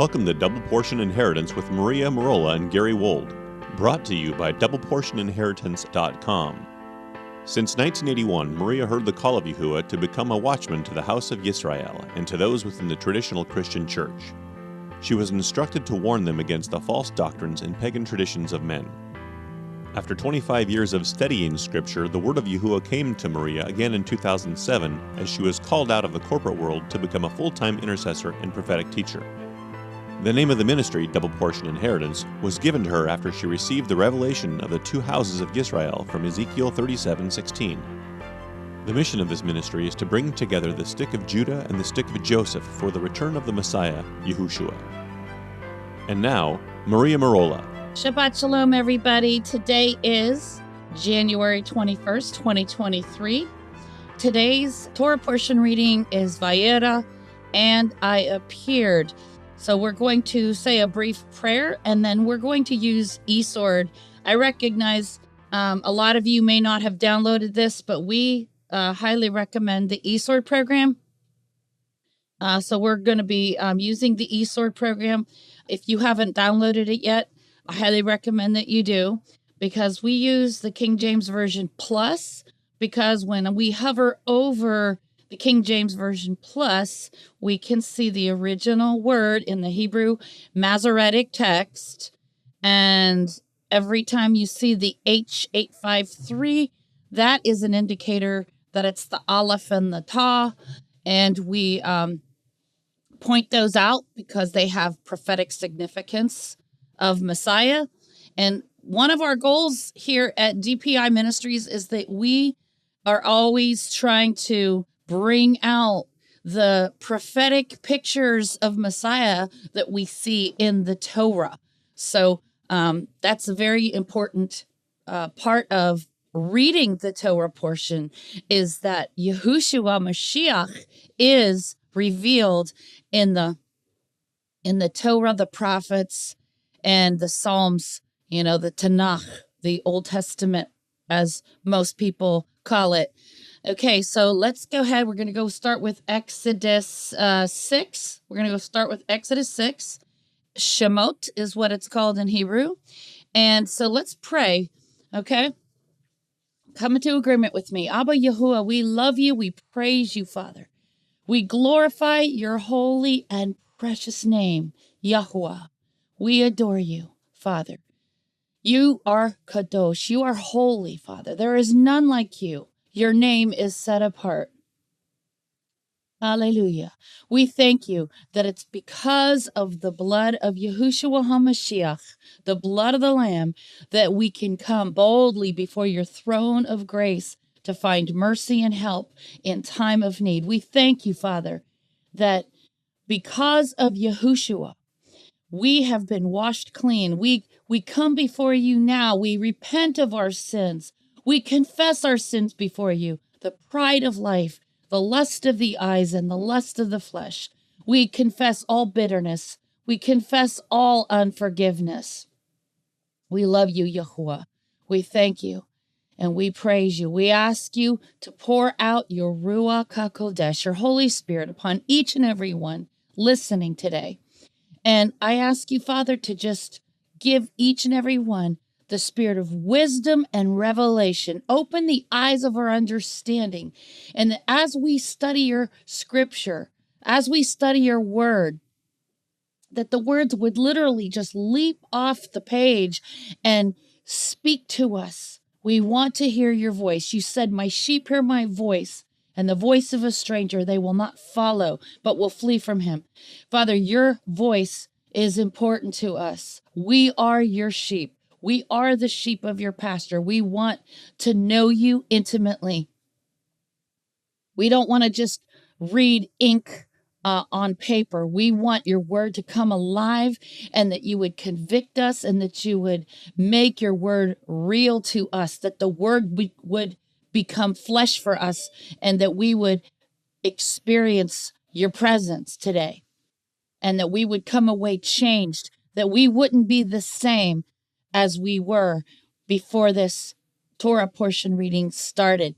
Welcome to Double Portion Inheritance with Maria Merola and Gary Wold, brought to you by DoublePortionInheritance.com. Since 1981, Maria heard the call of Yahuwah to become a watchman to the house of Yisrael and to those within the traditional Christian church. She was instructed to warn them against the false doctrines and pagan traditions of men. After 25 years of studying Scripture, the word of Yahuwah came to Maria again in 2007 as she was called out of the corporate world to become a full-time intercessor and prophetic teacher. The name of the ministry, Double Portion Inheritance, was given to her after she received the revelation of the two houses of Israel from Ezekiel 37:16. The mission of this ministry is to bring together the stick of Judah and the stick of Joseph for the return of the Messiah, Yahushua. And now, Maria Merola. Shabbat Shalom, everybody. Today is January 21st, 2023. Today's Torah portion reading is Vaera, and I appeared. So we're going to say a brief prayer, and then we're going to use eSword. I recognize a lot of you may not have downloaded this, but we highly recommend the eSword program. So we're going to be using the eSword program. If you haven't downloaded it yet, I highly recommend that you do, because we use the King James Version Plus, because when we hover over the King James Version Plus, we can see the original word in the Hebrew Masoretic text. And every time you see the H853, that is an indicator that it's the Aleph and the Ta. And we point those out because they have prophetic significance of Messiah. And one of our goals here at DPI Ministries is that we are always trying to bring out the prophetic pictures of Messiah that we see in the Torah. So that's a very important part of reading the Torah portion, is that Yahushua Mashiach is revealed in the Torah, the prophets, and the Psalms, the Tanakh, the Old Testament, as most people call it. Okay, so let's go ahead. We're going to go start with Exodus 6. We're going to go start with Exodus 6. Shemot is what it's called in Hebrew. And so let's pray, okay? Come into agreement with me. Abba Yahuwah, we love you. We praise you, Father. We glorify your holy and precious name, Yahuwah. We adore you, Father. You are Kadosh. You are holy, Father. There is none like you. Your name is set apart. Hallelujah. We thank you that it's because of the blood of Yahushua HaMashiach, the blood of the Lamb, that we can come boldly before your throne of grace to find mercy and help in time of need. We thank you, Father, that because of Yahushua, we have been washed clean. We come before you now. We repent of our sins. We confess our sins before you, the pride of life, the lust of the eyes, and the lust of the flesh. We confess all bitterness. We confess all unforgiveness. We love you, Yahuwah. We thank you, and we praise you. We ask you to pour out your Ruach HaKodesh, your Holy Spirit, upon each and every one listening today. And I ask you, Father, to just give each and every one the spirit of wisdom and revelation. Open the eyes of our understanding. And that as we study your scripture, as we study your word, that the words would literally just leap off the page and speak to us. We want to hear your voice. You said, my sheep hear my voice, and the voice of a stranger they will not follow, but will flee from him. Father, your voice is important to us. We are your sheep. We are the sheep of your pasture. We want to know you intimately. We don't want to just read ink on paper. We want your word to come alive, and that you would convict us, and that you would make your word real to us, that the word would become flesh for us, and that we would experience your presence today, and that we would come away changed, that we wouldn't be the same as we were before this Torah portion reading started,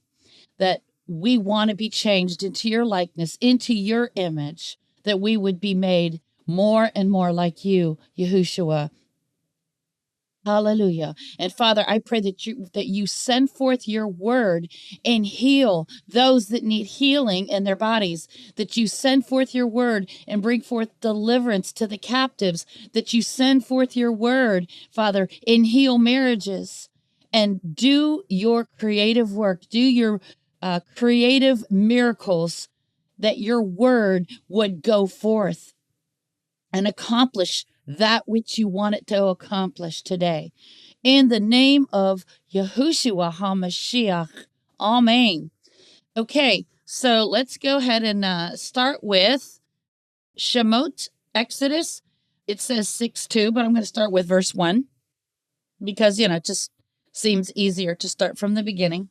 that we want to be changed into your likeness, into your image, that we would be made more and more like you, Yahushua. Hallelujah. And Father, I pray that you send forth your word and heal those that need healing in their bodies, that you send forth your word and bring forth deliverance to the captives, that you send forth your word, Father, and heal marriages, and do your creative work, do your creative miracles, that your word would go forth and accomplish that which you want it to accomplish today. In the name of Yahushua HaMashiach. Amen. Okay, so let's go ahead and start with Shemot, Exodus. It says 6:2, but I'm going to start with verse 1 because, it just seems easier to start from the beginning.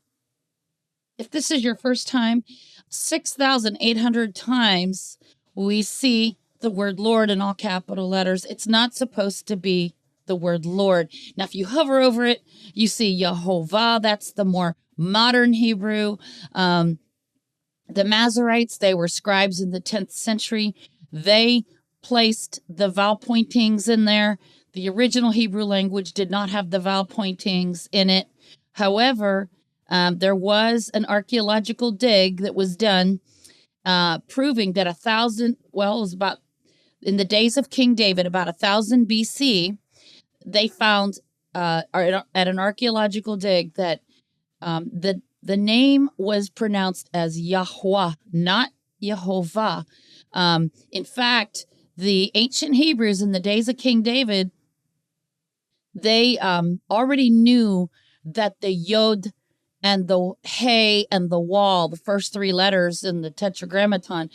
If this is your first time, 6,800 times we see the word Lord in all capital letters. It's not supposed to be the word Lord. Now, if you hover over it, you see Yehovah. That's the more modern Hebrew. The Masoretes, they were scribes in the 10th century. They placed the vowel pointings in there. The original Hebrew language did not have the vowel pointings in it. However, there was an archaeological dig that was done proving that it was about in the days of King David, about 1000 BC, they found at an archaeological dig that the name was pronounced as Yahweh, not Yehovah. In fact, the ancient Hebrews in the days of King David, they already knew that the Yod and the Hey and the Wal, the first three letters in the Tetragrammaton,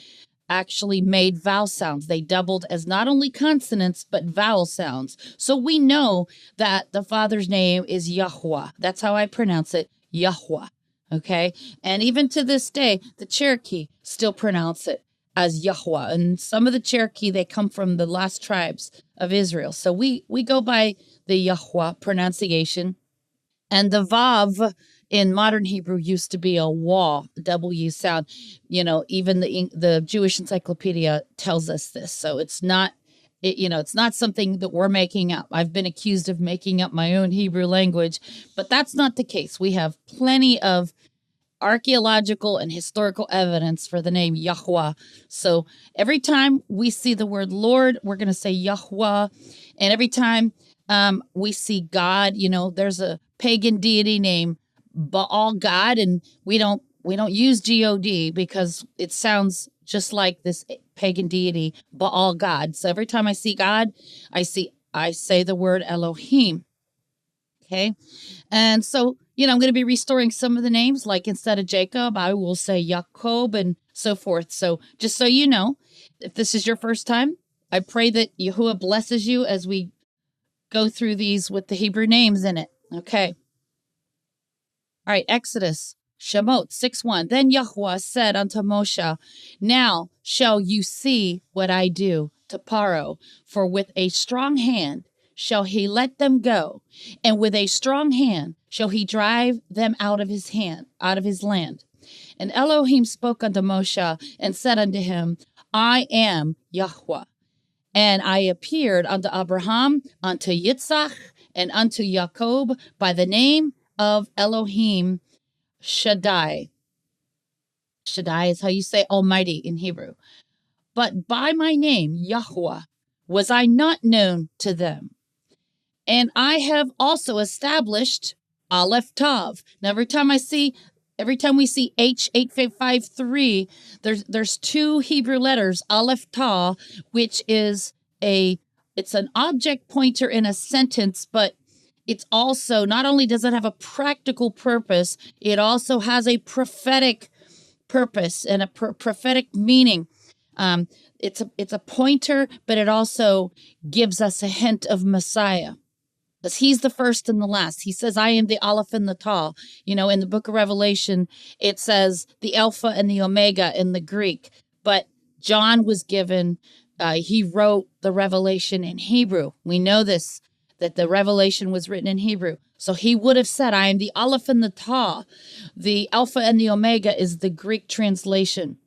actually made vowel sounds. They doubled as not only consonants, but vowel sounds. So we know that the Father's name is Yahweh. That's how I pronounce it, Yahweh. Okay? And even to this day, the Cherokee still pronounce it as Yahweh. And some of the Cherokee, they come from the lost tribes of Israel. So we go by the Yahweh pronunciation. And the Vav in modern Hebrew used to be a wah, W sound. Even the Jewish Encyclopedia tells us this. So it's not something that we're making up. I've been accused of making up my own Hebrew language, but that's not the case. We have plenty of archaeological and historical evidence for the name Yahweh. So every time we see the word Lord, we're going to say Yahweh. And every time we see God, there's a pagan deity named Baal God, and we don't use God because it sounds just like this pagan deity Baal God. So every time I see God, I say the word Elohim. Okay, and so I'm going to be restoring some of the names. Like instead of Jacob, I will say Jacob and so forth. So just so you know, if this is your first time, I pray that Yahuwah blesses you as we go through these with the Hebrew names in it. Okay. All right, Exodus, Shemot 6:1. Then Yahweh said unto Moshe, now shall you see what I do to Paro, for with a strong hand shall he let them go, and with a strong hand shall he drive them out of his land. And Elohim spoke unto Moshe and said unto him, I am Yahweh. And I appeared unto Abraham, unto Yitzchak, and unto Jacob by the name of Elohim Shaddai. Shaddai is how you say Almighty in Hebrew. But by my name, Yahweh, was I not known to them. And I have also established Aleph Tav. Now, every time we see H8553, there's two Hebrew letters, Aleph Tav, which is it's an object pointer in a sentence, but it's also, not only does it have a practical purpose, it also has a prophetic purpose and a prophetic meaning. It's a pointer, but it also gives us a hint of Messiah. Because he's the first and the last. He says, I am the Aleph and the Tav. In the book of Revelation, it says the Alpha and the Omega in the Greek. But John was given, he wrote the Revelation in Hebrew. We know this, that the Revelation was written in Hebrew. So he would have said, I am the Aleph and the Tav. The Alpha and the Omega is the Greek translation.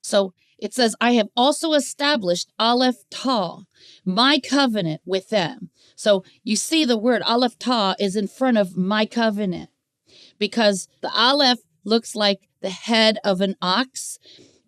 So It says, I have also established Aleph Tau, my covenant with them. So you see the word Aleph Tau is in front of my covenant because the Aleph looks like the head of an ox.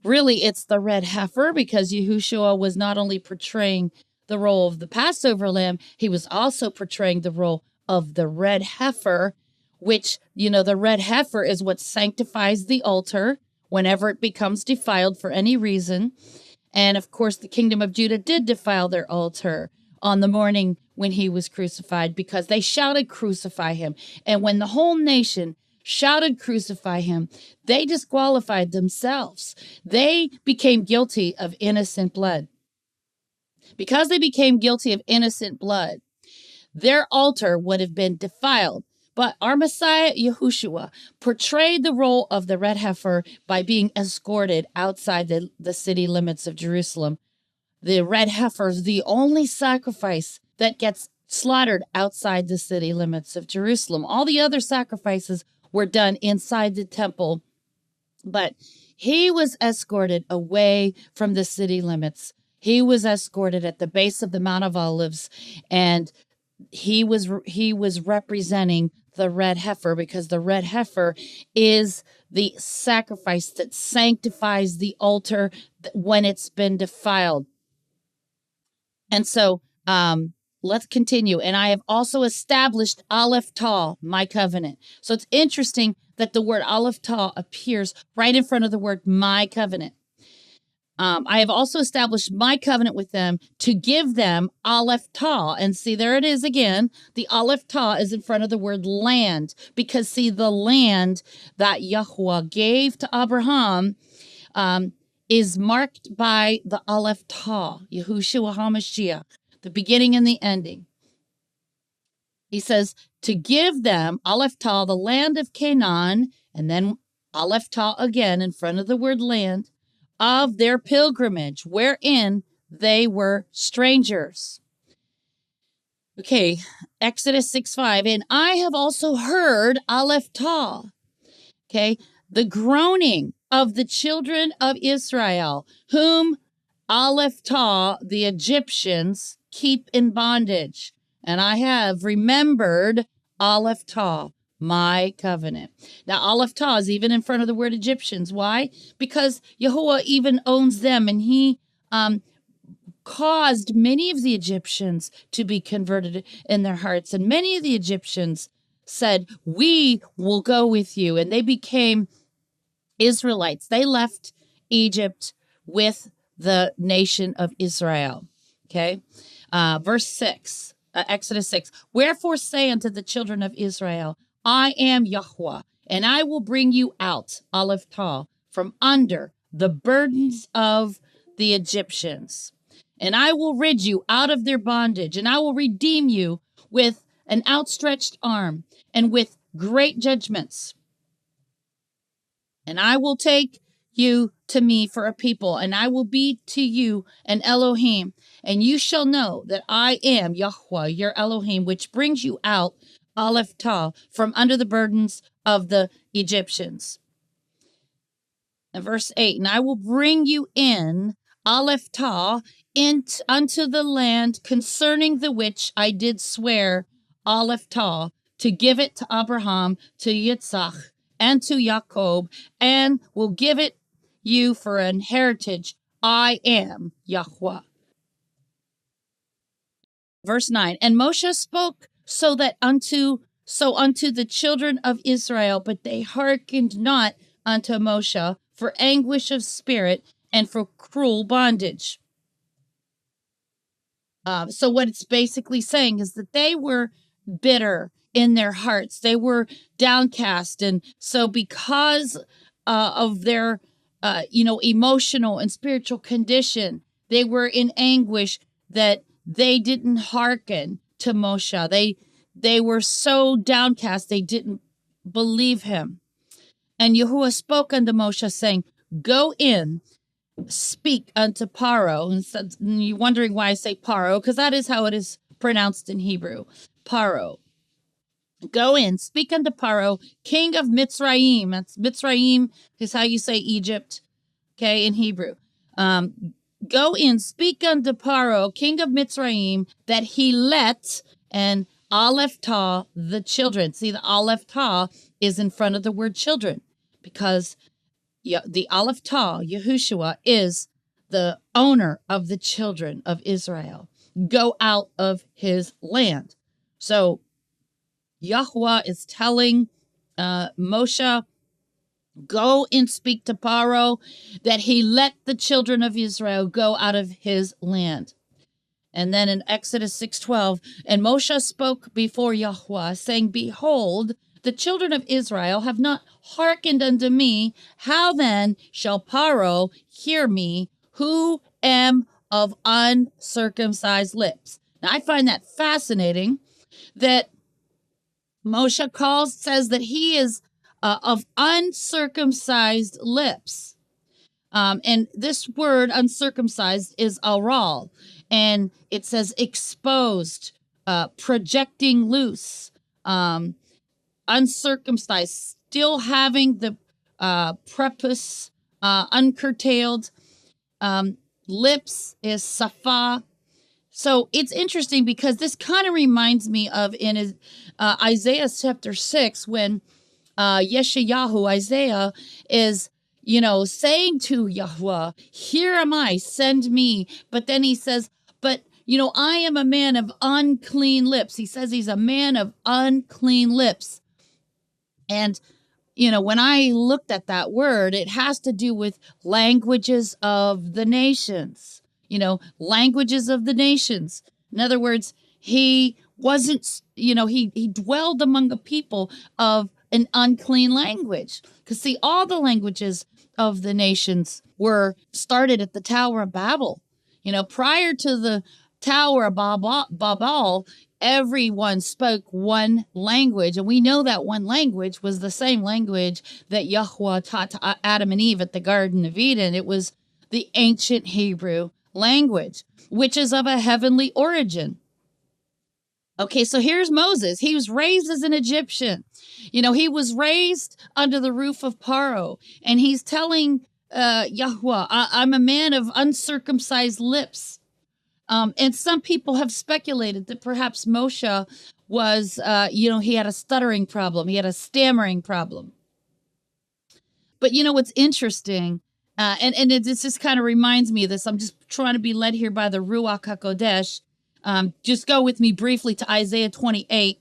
Really, it's the red heifer because Yahushua was not only portraying the role of the Passover lamb, he was also portraying the role of the red heifer, which, the red heifer is what sanctifies the altar whenever it becomes defiled for any reason. And of course, the kingdom of Judah did defile their altar on the morning when he was crucified because they shouted, crucify him. And when the whole nation shouted, crucify him, they disqualified themselves. They became guilty of innocent blood. Because they became guilty of innocent blood, their altar would have been defiled. But our Messiah, Yahushua, portrayed the role of the red heifer by being escorted outside the city limits of Jerusalem. The red heifer is the only sacrifice that gets slaughtered outside the city limits of Jerusalem. All the other sacrifices were done inside the temple, but he was escorted away from the city limits. He was escorted at the base of the Mount of Olives, and he was representing the red heifer because the red heifer is the sacrifice that sanctifies the altar when it's been defiled. And so let's continue. And I have also established Aleph Tau, my covenant. So it's interesting that the word Aleph Tau appears right in front of the word my covenant. I have also established my covenant with them to give them Aleph Tau. And see, there it is again. The Aleph Tau is in front of the word land because, see, the land that Yahuwah gave to Abraham is marked by the Aleph Tau, Yahushua HaMashiach, the beginning and the ending. He says to give them Aleph Tau, the land of Canaan, and then Aleph Tau again in front of the word land, of their pilgrimage, wherein they were strangers. Okay, Exodus 6:5, and I have also heard Aleph Tau, okay, the groaning of the children of Israel, whom Aleph Tau, the Egyptians, keep in bondage. And I have remembered Aleph Tau, my covenant. Now, Aleph Tau is even in front of the word Egyptians. Why? Because Yahuwah even owns them, and he caused many of the Egyptians to be converted in their hearts. And many of the Egyptians said, we will go with you. And they became Israelites. They left Egypt with the nation of Israel. Okay. Verse 6, Exodus 6. Wherefore say unto the children of Israel, I am Yahuwah, and I will bring you out, Aleph Tau, from under the burdens of the Egyptians. And I will rid you out of their bondage, and I will redeem you with an outstretched arm and with great judgments. And I will take you to me for a people, and I will be to you an Elohim, and you shall know that I am Yahuwah, your Elohim, which brings you out, Aleph Tau, from under the burdens of the Egyptians. And verse 8, and I will bring you in, Aleph Tau, unto the land concerning the which I did swear, Aleph Tau, to give it to Abraham, to Yitzchak, and to Jacob, and will give it you for an heritage. I am Yahuwah. Verse 9, and Moshe spoke unto the children of Israel, but they hearkened not unto Moshe for anguish of spirit and for cruel bondage. So what it's basically saying is that they were bitter in their hearts. They were downcast. And so because of their, emotional and spiritual condition, they were in anguish that they didn't hearken to Moshe. They were so downcast, they didn't believe him. And Yahuwah spoke unto Moshe, saying, go in, speak unto Paro. And you're wondering why I say Paro, because that is how it is pronounced in Hebrew. Paro. Go in, speak unto Paro, king of Mitzrayim. That's Mitzrayim is how you say Egypt, okay, in Hebrew. Go in, speak unto Paro, king of Mitzrayim, that he let, and Aleph Tah, the children. See, the Aleph Tah is in front of the word children, because the Aleph Tah, Yahushua, is the owner of the children of Israel. Go out of his land. So Yahweh is telling Moshe, go and speak to Paro that he let the children of Israel go out of his land. And then in Exodus 6:12, and Moshe spoke before Yahweh, saying, behold, the children of Israel have not hearkened unto me. How then shall Paro hear me, who am of uncircumcised lips? Now, I find that fascinating that Moshe says that he is of uncircumcised lips. And this word uncircumcised is aral, and it says exposed, projecting loose, uncircumcised, still having the prepuce uncurtailed. Lips is safa. So it's interesting because this kind of reminds me of in Isaiah chapter 6 when Yeshayahu, Isaiah, is, saying to Yahweh, here am I, send me. But then he says, but, I am a man of unclean lips. He says he's a man of unclean lips. And, when I looked at that word, it has to do with languages of the nations, languages of the nations. In other words, he wasn't, he dwelled among a people of an unclean language. Because see, all the languages of the nations were started at the Tower of Babel. Prior to the Tower of Babel, everyone spoke one language. And we know that one language was the same language that Yahweh taught to Adam and Eve at the Garden of Eden. It was the ancient Hebrew language, which is of a heavenly origin. Okay, so here's Moses. He was raised as an Egyptian. He was raised under the roof of Paro, and he's telling Yahweh, I'm a man of uncircumcised lips. And some people have speculated that perhaps Moshe was, he had a stuttering problem. He had a stammering problem. But what's interesting, and it just kind of reminds me of this. I'm just trying to be led here by the Ruach HaKodesh. Just go with me briefly to Isaiah 28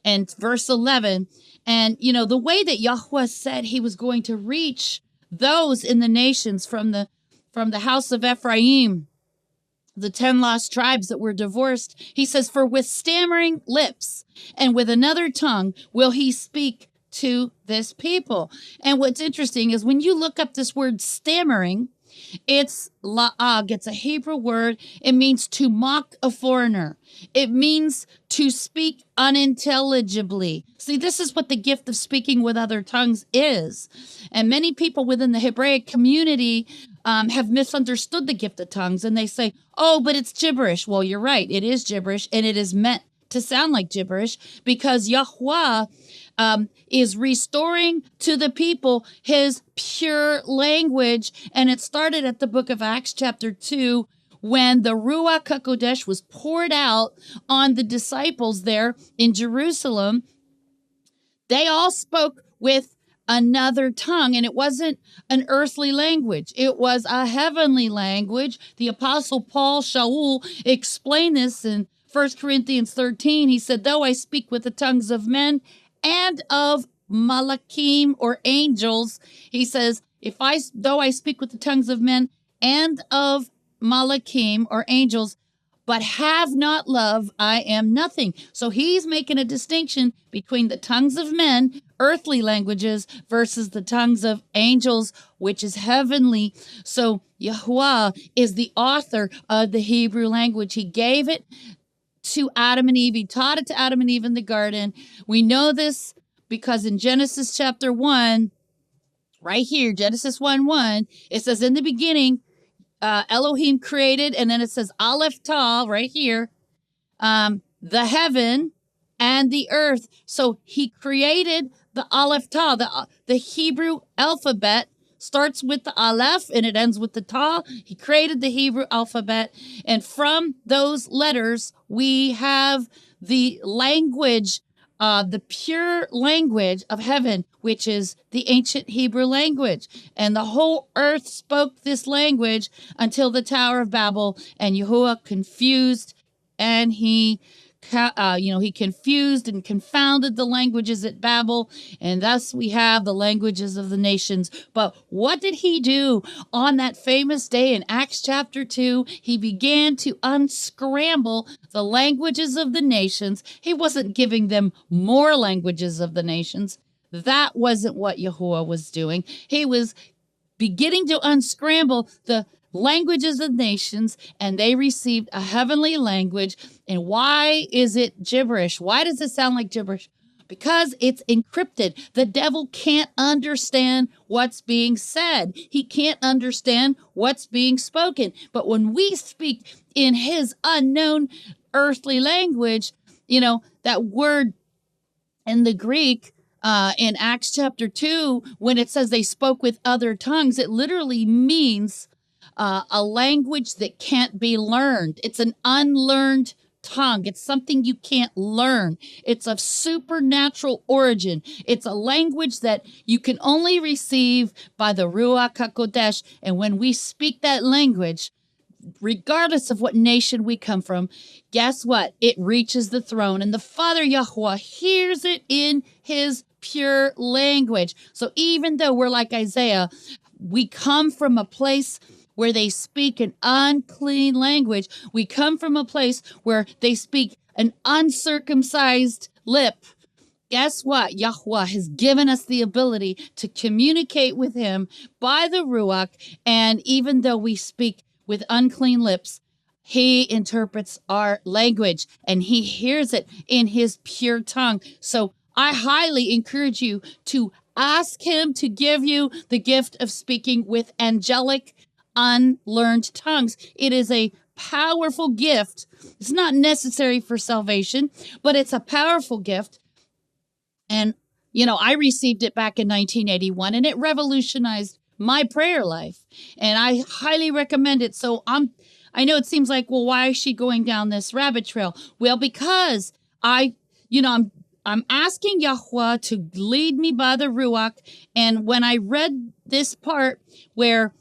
and verse 11. And, the way that Yahweh said he was going to reach those in the nations from the house of Ephraim, the 10 lost tribes that were divorced, he says, for with stammering lips and with another tongue will he speak to this people. And what's interesting is when you look up this word stammering, it's la'ag. It's a Hebrew word. It means to mock a foreigner. It means to speak unintelligibly. See, this is what the gift of speaking with other tongues is. And many people within the Hebraic community have misunderstood the gift of tongues, and they say, oh, but it's gibberish. Well, you're right. It is gibberish, and it is meant to sound like gibberish because Yahweh is restoring to the people his pure language. And it started at the book of Acts chapter 2 when the Ruach HaKodesh was poured out on the disciples there in Jerusalem. They all spoke with another tongue, and it wasn't an earthly language. It was a heavenly language. The Apostle Paul Shaul explained this in 1 Corinthians 13. He said, though I speak with the tongues of men and of Malachim or angels, he says, though I speak with the tongues of men and of Malachim or angels, but have not love, I am nothing. So he's making a distinction between the tongues of men, earthly languages, versus the tongues of angels, which is heavenly. So Yahweh is the author of the Hebrew language. He gave it to Adam and Eve. He taught it to Adam and Eve in the garden. We know this because in Genesis chapter 1, right here, Genesis 1:1, it says, in the beginning, Elohim created, and then it says Aleph Tah right here, the heaven and the earth. So he created the Aleph Tah, the Hebrew alphabet, starts with the Aleph and it ends with the Ta. He created the Hebrew alphabet. And from those letters, we have the language, the pure language of heaven, which is the ancient Hebrew language. And the whole earth spoke this language until the Tower of Babel, and Yahuwah confused, and he confused and confounded the languages at Babel, and thus we have the languages of the nations. But what did he do on that famous day in Acts chapter 2? He began to unscramble the languages of the nations. He wasn't giving them more languages of the nations. That wasn't what Yahuwah was doing. He was beginning to unscramble the languages of nations, and they received a heavenly language. And why is it gibberish? Why does it sound like gibberish? Because it's encrypted. The devil can't understand what's being said. He can't understand what's being spoken. But when we speak in his unknown earthly language, that word in the Greek, in Acts chapter 2, when it says they spoke with other tongues, it literally means a language that can't be learned. It's an unlearned tongue. It's something you can't learn. It's of supernatural origin. It's a language that you can only receive by the Ruach HaKodesh. And when we speak that language, regardless of what nation we come from, guess what? It reaches the throne, and the Father Yahuwah hears it in his pure language. So even though we're like Isaiah, we come from a place where they speak an unclean language. We come from a place where they speak an uncircumcised lip. Guess what? Yahuwah has given us the ability to communicate with him by the Ruach, and even though we speak with unclean lips, he interprets our language, and he hears it in his pure tongue. So I highly encourage you to ask him to give you the gift of speaking with angelic, unlearned tongues. It is a powerful gift. It's not necessary for salvation, but it's a powerful gift. And, I received it back in 1981, and it revolutionized my prayer life. And I highly recommend it. So I know it seems like, well, why is she going down this rabbit trail? Well, because I'm asking Yahuwah to lead me by the Ruach. And when I read this part where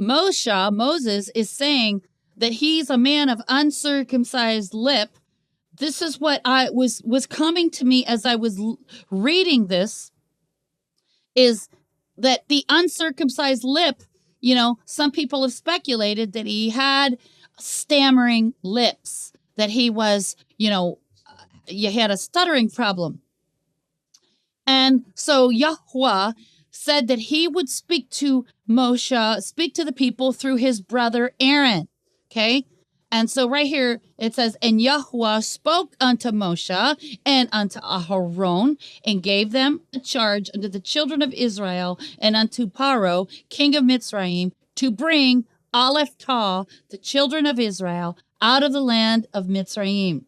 Moses is saying that he's a man of uncircumcised lip, this is what I was coming to me as I was reading this, is that the uncircumcised lip, some people have speculated that he had stammering lips, that he was, you had a stuttering problem. And so Yahuwah said that he would speak to Moshe, speak to the people through his brother Aaron. Okay? And so right here it says, and Yahuwah spoke unto Moshe and unto Aharon, and gave them a charge unto the children of Israel and unto Paro, king of Mitzrayim, to bring Aleph Tah, the children of Israel, out of the land of Mitzrayim.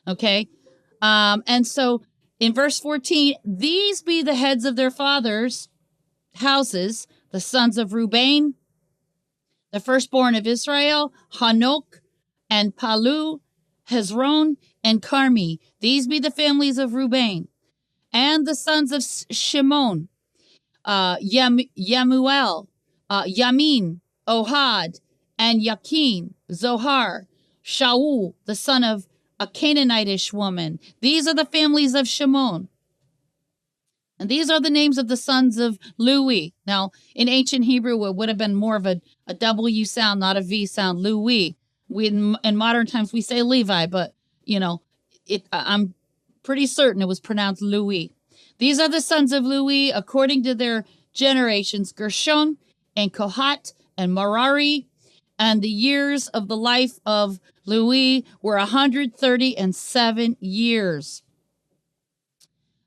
Okay? And so in verse 14, these be the heads of their fathers' houses, the sons of Reuben, the firstborn of Israel, Hanok, and Palu, Hezron, and Carmi. These be the families of Reuben. And the sons of Shimon, Yamuel, Yamin, Ohad, and Yakin, Zohar, Shaul, the son of a Canaanitish woman. These are the families of Shimon. And these are the names of the sons of Lewi. Now, in ancient Hebrew, it would have been more of a W sound, not a V sound, Lewi. In modern times, we say Levi, but, I'm pretty certain it was pronounced Lewi. These are the sons of Lewi according to their generations, Gershon and Kohat and Merari. And the years of the life of Lewi were 137 years.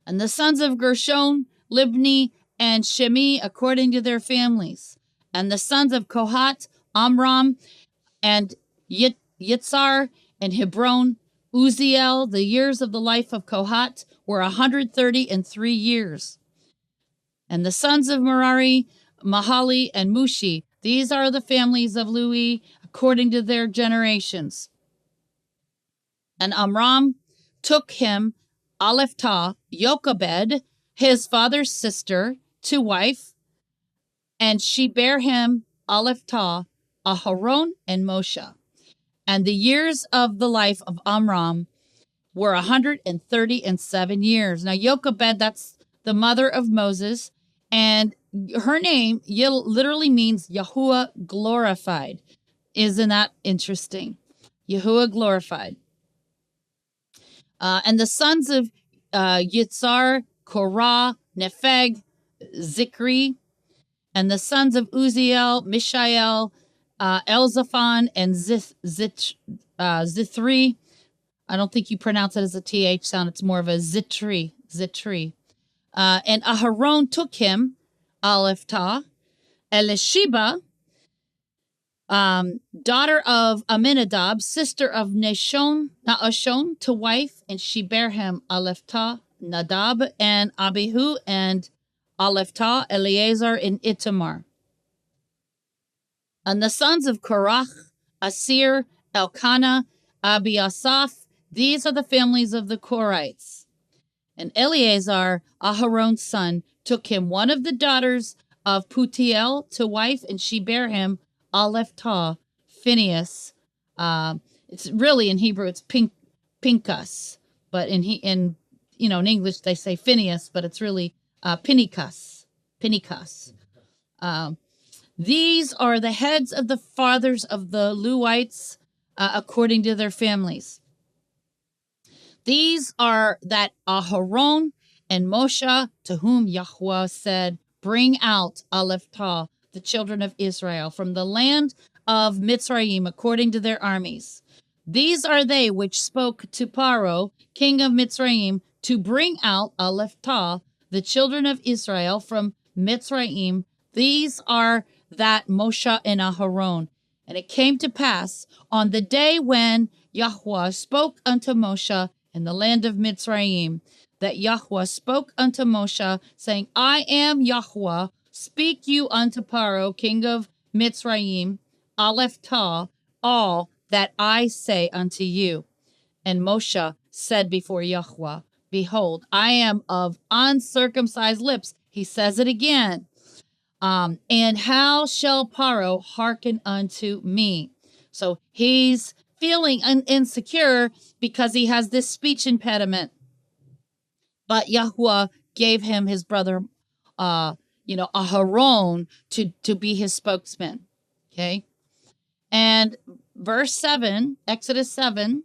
And the sons of Gershon, Libni, and Shemi, according to their families. And the sons of Kohat, Amram, and Yitzhar, and Hebron, Uziel. The years of the life of Kohat were 133 years. And the sons of Merari, Mahali, and Mushi. These are the families of Lui according to their generations. And Amram took him Alephah, Jochebed, his father's sister, to wife, and she bare him Alephah, Aharon, and Moshe. And the years of the life of Amram were 137 years. Now, Jochebed, that's the mother of Moses, and her name literally means Yahuwah glorified. Isn't that interesting? Yahuwah glorified. And the sons of Yitzhar, Korah, Nepheg, Zikri, and the sons of Uziel, Mishael, Elzaphan, and Zithri. I don't think you pronounce it as a TH sound. It's more of a Zitri. And Aharon took him, Alephah, Elisheba, daughter of Aminadab, sister of Naashon, to wife, and she bare him Alephah, Nadab, and Abihu, and Alephah, Eleazar, and Itamar. And the sons of Korach, Asir, Elkanah, Abiasaph, these are the families of the Korites. And Eleazar, Aharon's son, took him one of the daughters of Putiel to wife, and she bare him Alephah, Phinehas. It's really in Hebrew, it's Pinchas, but in English they say Phinehas, but it's really Pinchas. These are the heads of the fathers of the Luites according to their families. These are that Aharon and Moshe, to whom Yahweh said, bring out Alephah, the children of Israel, from the land of Mitzrayim, according to their armies. These are they which spoke to Paro, king of Mitzrayim, to bring out Alephah, the children of Israel, from Mitzrayim. These are that Moshe and Aharon. And it came to pass on the day when Yahweh spoke unto Moshe in the land of Mitzrayim, that Yahweh spoke unto Moshe, saying, I am Yahweh, speak you unto Paro, king of Mitzrayim, Alephah, all that I say unto you. And Moshe said before Yahweh, behold, I am of uncircumcised lips. He says it again. And how shall Paro hearken unto me? So he's feeling insecure because he has this speech impediment. But Yahweh gave him his brother, Aharon, to be his spokesman. Okay. And verse 7, Exodus 7,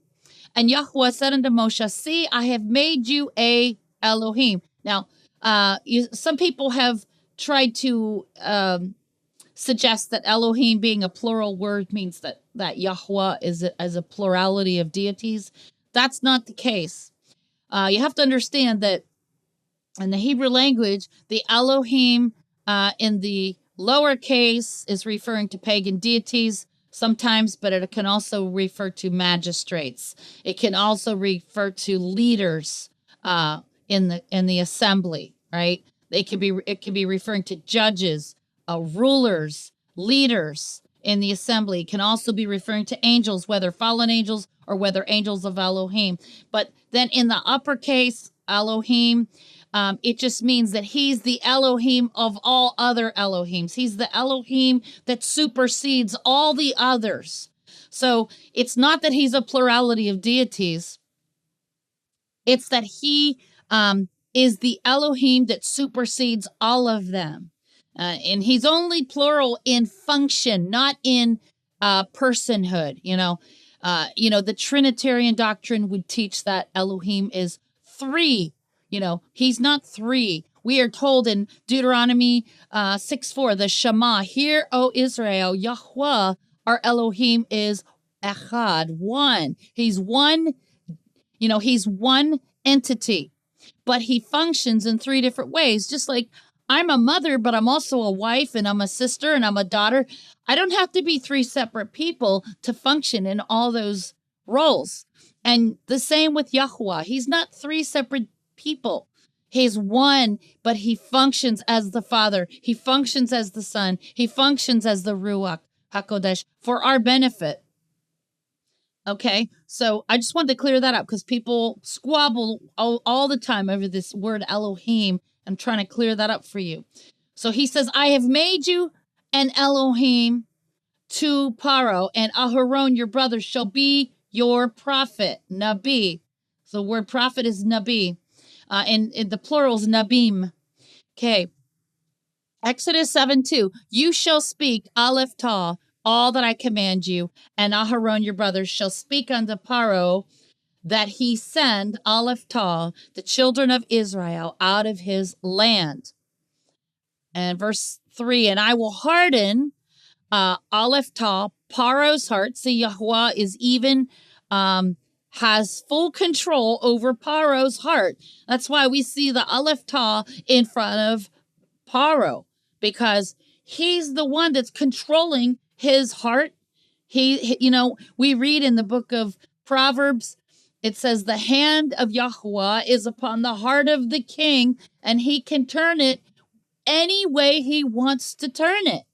and Yahweh said unto Moshe, see, I have made you a Elohim. Now, some people have tried to suggest that Elohim being a plural word means that Yahweh is as a plurality of deities. That's not the case. You have to understand that in the Hebrew language, the Elohim in the lowercase is referring to pagan deities sometimes, but it can also refer to magistrates. It can also refer to leaders in the assembly, right? It can be referring to judges, rulers, leaders in the assembly. It can also be referring to angels, whether fallen angels or whether angels of Elohim. But then in the uppercase, Elohim, it just means that he's the Elohim of all other Elohims. He's the Elohim that supersedes all the others. So it's not that he's a plurality of deities. It's that he is the Elohim that supersedes all of them. And he's only plural in function, not in personhood. The Trinitarian doctrine would teach that Elohim is three. He's not three. We are told in Deuteronomy 6:4, the Shema, hear, O Israel, Yahweh, our Elohim is Echad, one. He's one, he's one entity. But he functions in three different ways, just like I'm a mother, but I'm also a wife, and I'm a sister, and I'm a daughter. I don't have to be three separate people to function in all those roles. And the same with Yahweh. He's not three separate people. He's one, but he functions as the Father. He functions as the Son. He functions as the Ruach HaKodesh for our benefit. Okay, so I just wanted to clear that up because people squabble all the time over this word Elohim. I'm trying to clear that up for you. So he says, I have made you an Elohim to Paro, and Aharon, your brother, shall be your prophet, Nabi. So the word prophet is Nabi. And the plural is Nabiym. Okay. Exodus 7:2. You shall speak Aleph Tah, all that I command you, and Aharon your brother shall speak unto Paro that he send Aleph Tah, the children of Israel, out of his land. And verse 3, and I will harden Aleph Tah, Paro's heart. See, Yahweh is even has full control over Paro's heart. That's why we see the Aleph Tah in front of Paro, because he's the one that's controlling his heart. We read in the book of Proverbs, it says the hand of Yahweh is upon the heart of the king, and he can turn it any way he wants to turn it.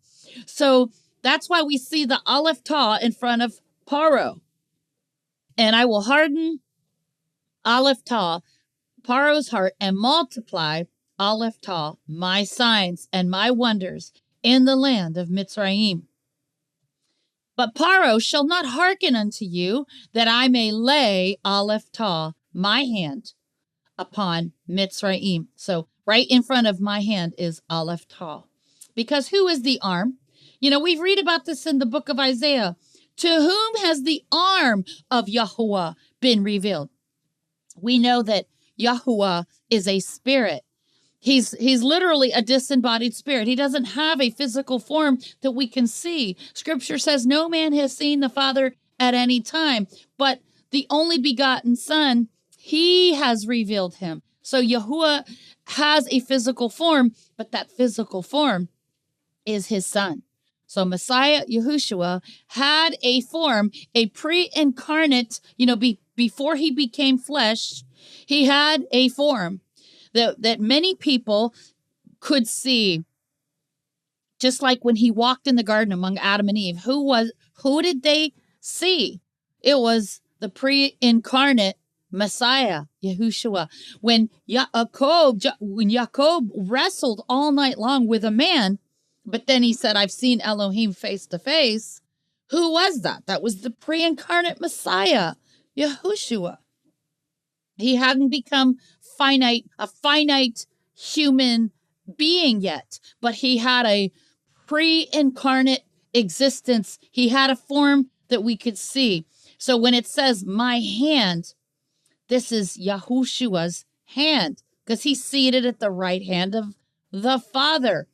So that's why we see the Aleph Tah in front of Paro. And I will harden Aleph Tah, Paro's heart, and multiply Aleph Tah, my signs and my wonders in the land of Mitzrayim. But Paro shall not hearken unto you, that I may lay Aleph Tah, my hand, upon Mitzrayim. So right in front of my hand is Aleph Tah. Because who is the arm? We read about this in the book of Isaiah. To whom has the arm of Yahuwah been revealed? We know that Yahuwah is a spirit. He's literally a disembodied spirit. He doesn't have a physical form that we can see. Scripture says no man has seen the Father at any time, but the only begotten Son, he has revealed him. So Yahuwah has a physical form, but that physical form is his Son. So Messiah, Yahushua, had a form, a pre-incarnate, before he became flesh, he had a form that many people could see. Just like when he walked in the garden among Adam and Eve, who did they see? It was the pre-incarnate Messiah, Yahushua. When Jacob wrestled all night long with a man, but then he said, I've seen Elohim face to face. Who was that? That was the pre-incarnate Messiah, Yahushua. He hadn't become a finite human being yet, but he had a pre-incarnate existence. He had a form that we could see. So when it says my hand, this is Yahushua's hand, because he's seated at the right hand of the Father.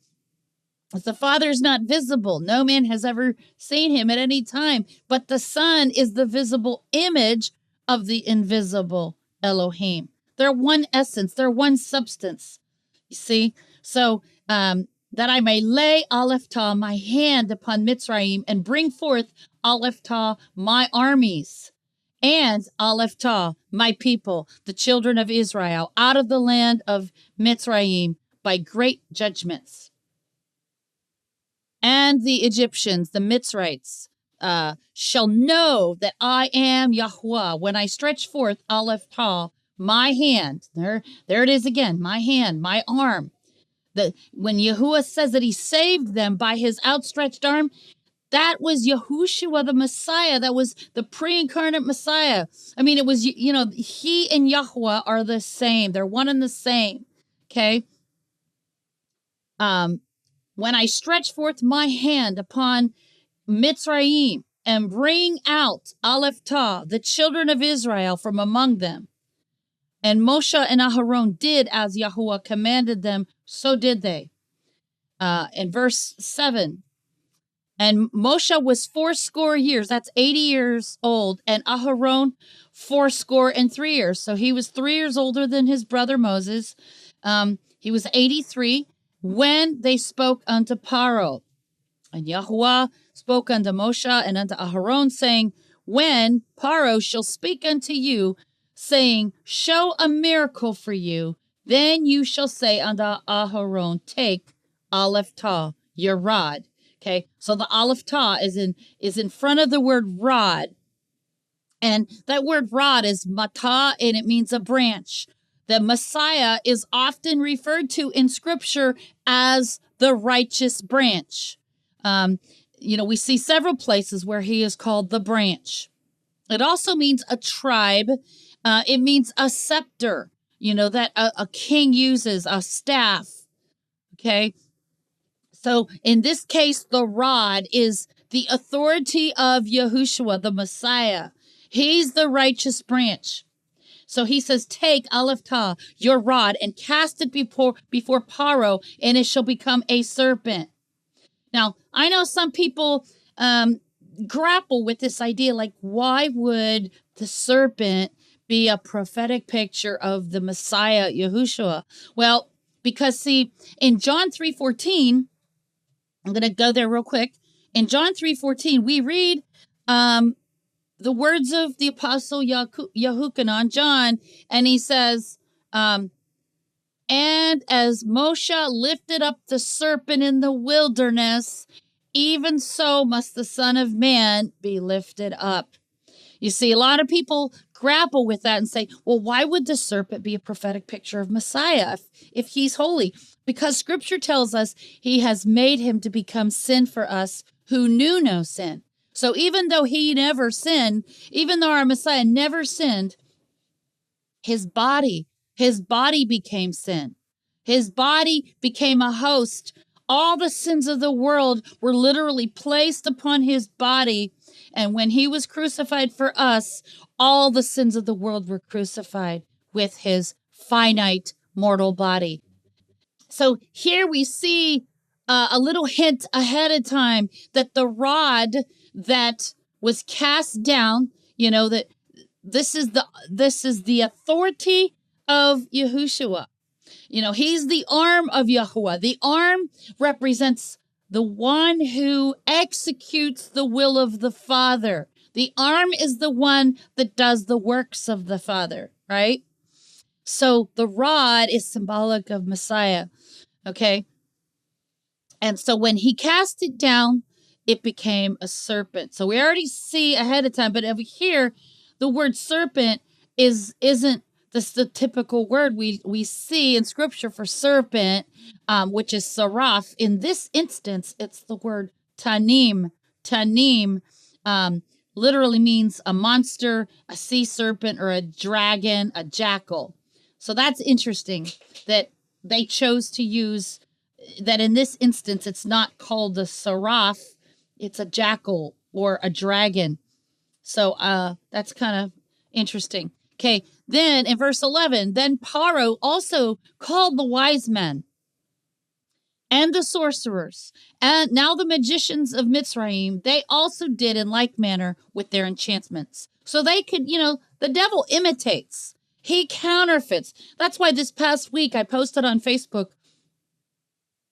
The Father is not visible. No man has ever seen him at any time, but the Son is the visible image of the invisible Elohim. They're one essence. They're one substance. You see? So that I may lay Aleph Tah, my hand, upon Mitzrayim, and bring forth Aleph Tah, my armies, and Aleph Tah, my people, the children of Israel, out of the land of Mitzrayim by great judgments. And the Egyptians, the Mitzrites, shall know that I am Yahweh when I stretch forth Aleph Tah, my hand. There it is again, my hand, my arm. When Yahuwah says that he saved them by his outstretched arm, that was Yahushua, the Messiah. That was the pre-incarnate Messiah. I mean, it was, he and Yahweh are the same. They're one and the same. Okay? When I stretch forth my hand upon Mitzrayim and bring out Aleph Tah, the children of Israel, from among them. And Moshe and Aharon did as Yahuwah commanded them, so did they. In verse 7, and Moshe was 80 years, that's 80 years old, and Aharon 83 years. So he was 3 years older than his brother Moses. He was 83 when they spoke unto Paro. And Yahuwah spoke unto Moshe and unto Aharon, saying, when Paro shall speak unto you, saying, show a miracle for you, Then you shall say unto Aharon, take Aleph Tah, your rod. Okay, so the Aleph Tah is in front of the word rod. And that word rod is matah, and it means a branch. The Messiah is often referred to in Scripture as the righteous branch. We see several places where he is called the branch. It also means a tribe. It means a scepter, that a king uses, a staff. Okay. So in this case, the rod is the authority of Yahushua, the Messiah. He's the righteous branch. So he says, take Aleph Tah, your rod, and cast it before Paro, and it shall become a serpent. Now, I know some people grapple with this idea, like, why would the serpent be a prophetic picture of the Messiah, Yahushua? Well, because, see, in John 3:14, I'm going to go there real quick. In John 3:14, we read the words of the apostle Yahuchanan, John, and he says, and as Moshe lifted up the serpent in the wilderness, even so must the Son of Man be lifted up. You see, a lot of people grapple with that and say, well, why would the serpent be a prophetic picture of Messiah if he's holy? Because Scripture tells us he has made him to become sin for us who knew no sin. So even though he never sinned, even though our Messiah never sinned, his body became sin. His body became a host. All the sins of the world were literally placed upon his body. And when he was crucified for us, all the sins of the world were crucified with his finite mortal body. So here we see a little hint ahead of time that the rod that was cast down, that this is the authority of Yahushua. He's the arm of Yahuwah. The arm represents the one who executes the will of the Father. The arm is the one that does the works of the Father, right? So the rod is symbolic of Messiah, okay? And so when he cast it down, it became a serpent. So we already see ahead of time, but over here, the word serpent isn't the typical word we see in Scripture for serpent, which is saraf. In this instance, it's the word tanim. Tanim literally means a monster, a sea serpent, or a dragon, a jackal. So that's interesting that they chose to use that in this instance. It's not called the saraf, it's a jackal or a dragon. So that's kind of interesting. Okay, then in verse 11, then Paro also called the wise men and the sorcerers, and now the magicians of Mitzrayim, they also did in like manner with their enchantments. So they could, the devil imitates. He counterfeits. That's why this past week I posted on Facebook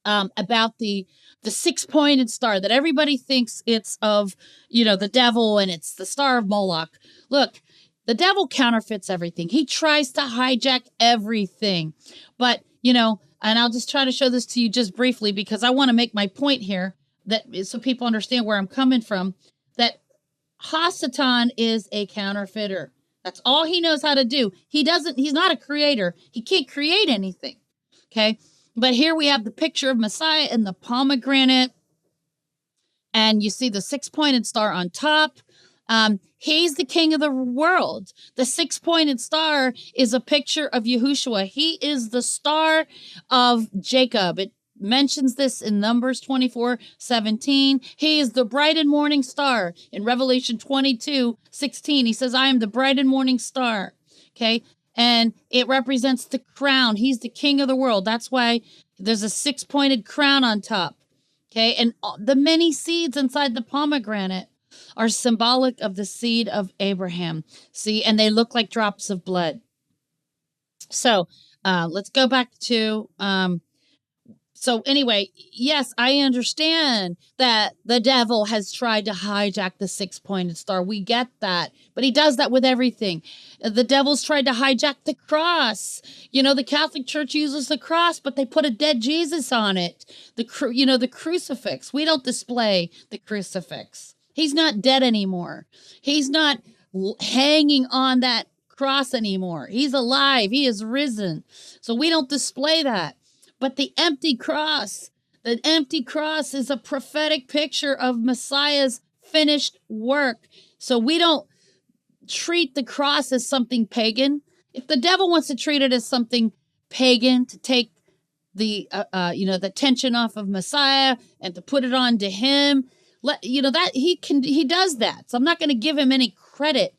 about the six-pointed star that everybody thinks it's of, the devil, and it's the star of Moloch. Look, the devil counterfeits everything. He tries to hijack everything. But, and I'll just try to show this to you just briefly because I want to make my point here so people understand where I'm coming from, that Hasatan is a counterfeiter. That's all he knows how to do. He's not a creator. He can't create anything. Okay. But here we have the picture of Messiah in the pomegranate, and you see the six-pointed star on top. He's the king of the world. The six-pointed star is a picture of Yahushua. He is the star of Jacob. It mentions this in Numbers 24:17. He is the bright and morning star. In Revelation 22:16, he says, I am the bright and morning star. Okay. And it represents the crown. He's the king of the world. That's why there's a six-pointed crown on top. Okay. And the many seeds inside the pomegranate are symbolic of the seed of Abraham. See, and they look like drops of blood. So let's go back to So anyway, yes, I understand that the devil has tried to hijack the six-pointed star. We get that. But he does that with everything. The devil's tried to hijack the cross. The Catholic Church uses the cross, but they put a dead Jesus on it. The crucifix. We don't display the crucifix. He's not dead anymore. He's not hanging on that cross anymore. He's alive. He is risen. So we don't display that. But the empty cross is a prophetic picture of Messiah's finished work. So we don't treat the cross as something pagan. If the devil wants to treat it as something pagan, to take the the tension off of Messiah and to put it on to him, that he does that. So I'm not going to give him any credit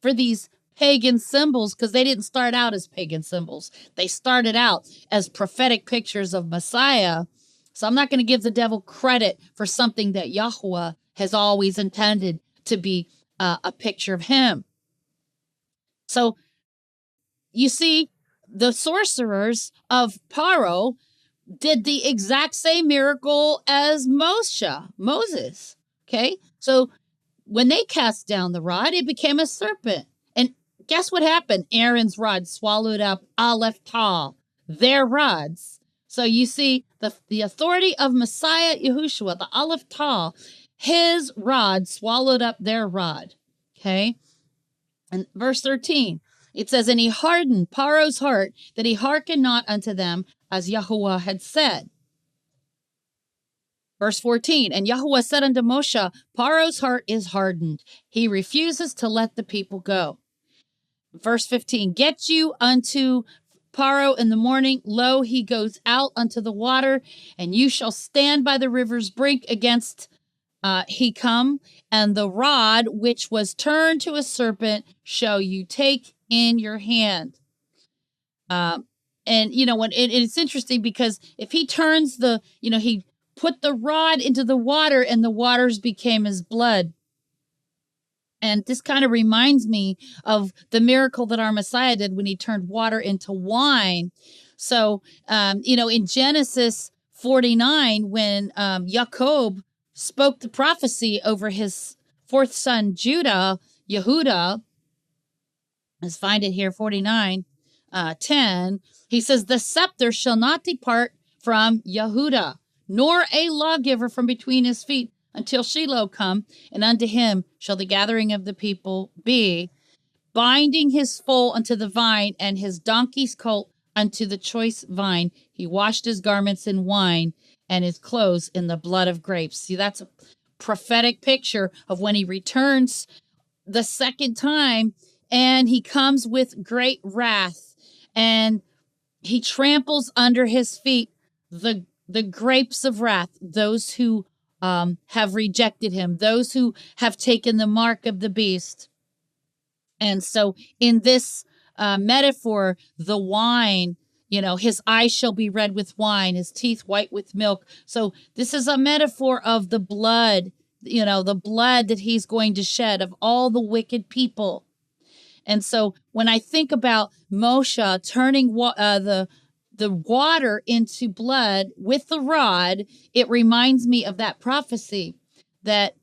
for these pagan symbols, because they didn't start out as pagan symbols. They started out as prophetic pictures of Messiah. So I'm not going to give the devil credit for something that Yahweh has always intended to be a picture of him. So you see, the sorcerers of Paro did the exact same miracle as Moses. Okay, so when they cast down the rod, it became a serpent. And guess what happened? Aaron's rod swallowed up Aleph Tav, their rods. So you see, the authority of Messiah Yahushua, the Aleph Tav, his rod swallowed up their rod. Okay? And verse 13, it says, and he hardened Paro's heart, that he hearkened not unto them, as Yahuwah had said. Verse 14, and Yahuwah said unto Moshe, Paro's heart is hardened. He refuses to let the people go. Verse 15, get you unto Paro in the morning. Lo, he goes out unto the water, and you shall stand by the river's brink against he come, and the rod which was turned to a serpent shall you take in your hand. And it's interesting, because if he turns he put the rod into the water and the waters became his blood. And this kind of reminds me of the miracle that our Messiah did when he turned water into wine. So, in Genesis 49, when Jacob spoke the prophecy over his fourth son, Yehuda, let's find it here, 49, 10, he says, the scepter shall not depart from Yehuda, nor a lawgiver from between his feet, until Shiloh come, and unto him shall the gathering of the people be, binding his foal unto the vine, and his donkey's colt unto the choice vine. He washed his garments in wine, and his clothes in the blood of grapes. See, that's a prophetic picture of when he returns the second time, and he comes with great wrath, and he tramples under his feet the grapes of wrath, those who have rejected him, those who have taken the mark of the beast. And so in this metaphor, the wine, his eyes shall be red with wine, his teeth white with milk. So this is a metaphor of the blood, the blood that he's going to shed of all the wicked people. And so when I think about Moshe turning the water into blood with the rod, it reminds me of that prophecy that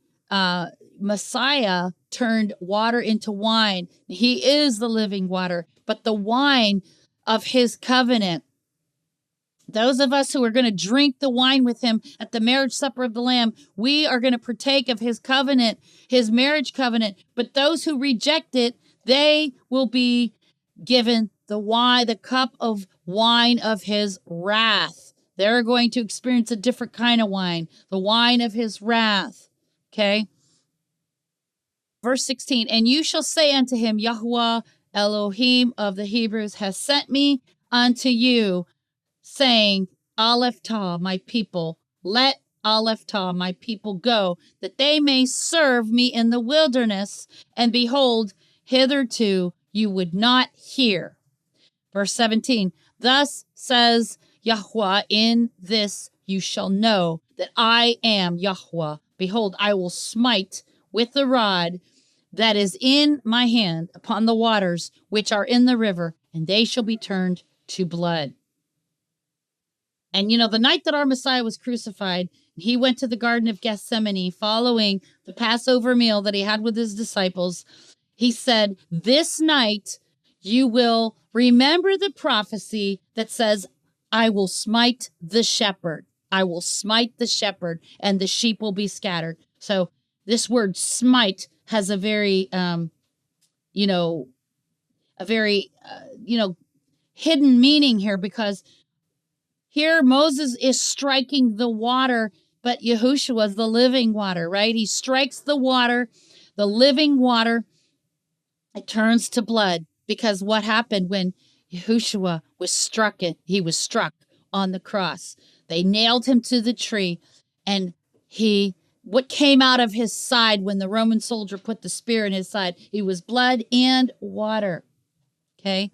Messiah turned water into wine. He is the living water, but the wine of his covenant. Those of us who are going to drink the wine with him at the marriage supper of the Lamb, we are going to partake of his covenant, his marriage covenant. But those who reject it, they will be given the cup of wine of his wrath. They're going to experience a different kind of wine, the wine of his wrath. Okay? Verse 16, and you shall say unto him, Yahuwah Elohim of the Hebrews has sent me unto you, saying, Aleph Tav, my people, let Aleph Tav, my people, go, that they may serve me in the wilderness. And behold, hitherto you would not hear. Verse 17, thus says Yahweh, in this you shall know that I am Yahweh. Behold, I will smite with the rod that is in my hand upon the waters which are in the river, and they shall be turned to blood. And, the night that our Messiah was crucified, he went to the Garden of Gethsemane following the Passover meal that he had with his disciples. He said, this night you will remember the prophecy that says, I will smite the shepherd. I will smite the shepherd and the sheep will be scattered. So this word smite has a very, hidden meaning here, because here Moses is striking the water, but Yahushua is the living water, right? He strikes the water, the living water. It turns to blood, because what happened when Yahushua was struck? He was struck on the cross. They nailed him to the tree, and what came out of his side when the Roman soldier put the spear in his side? It was blood and water. Okay.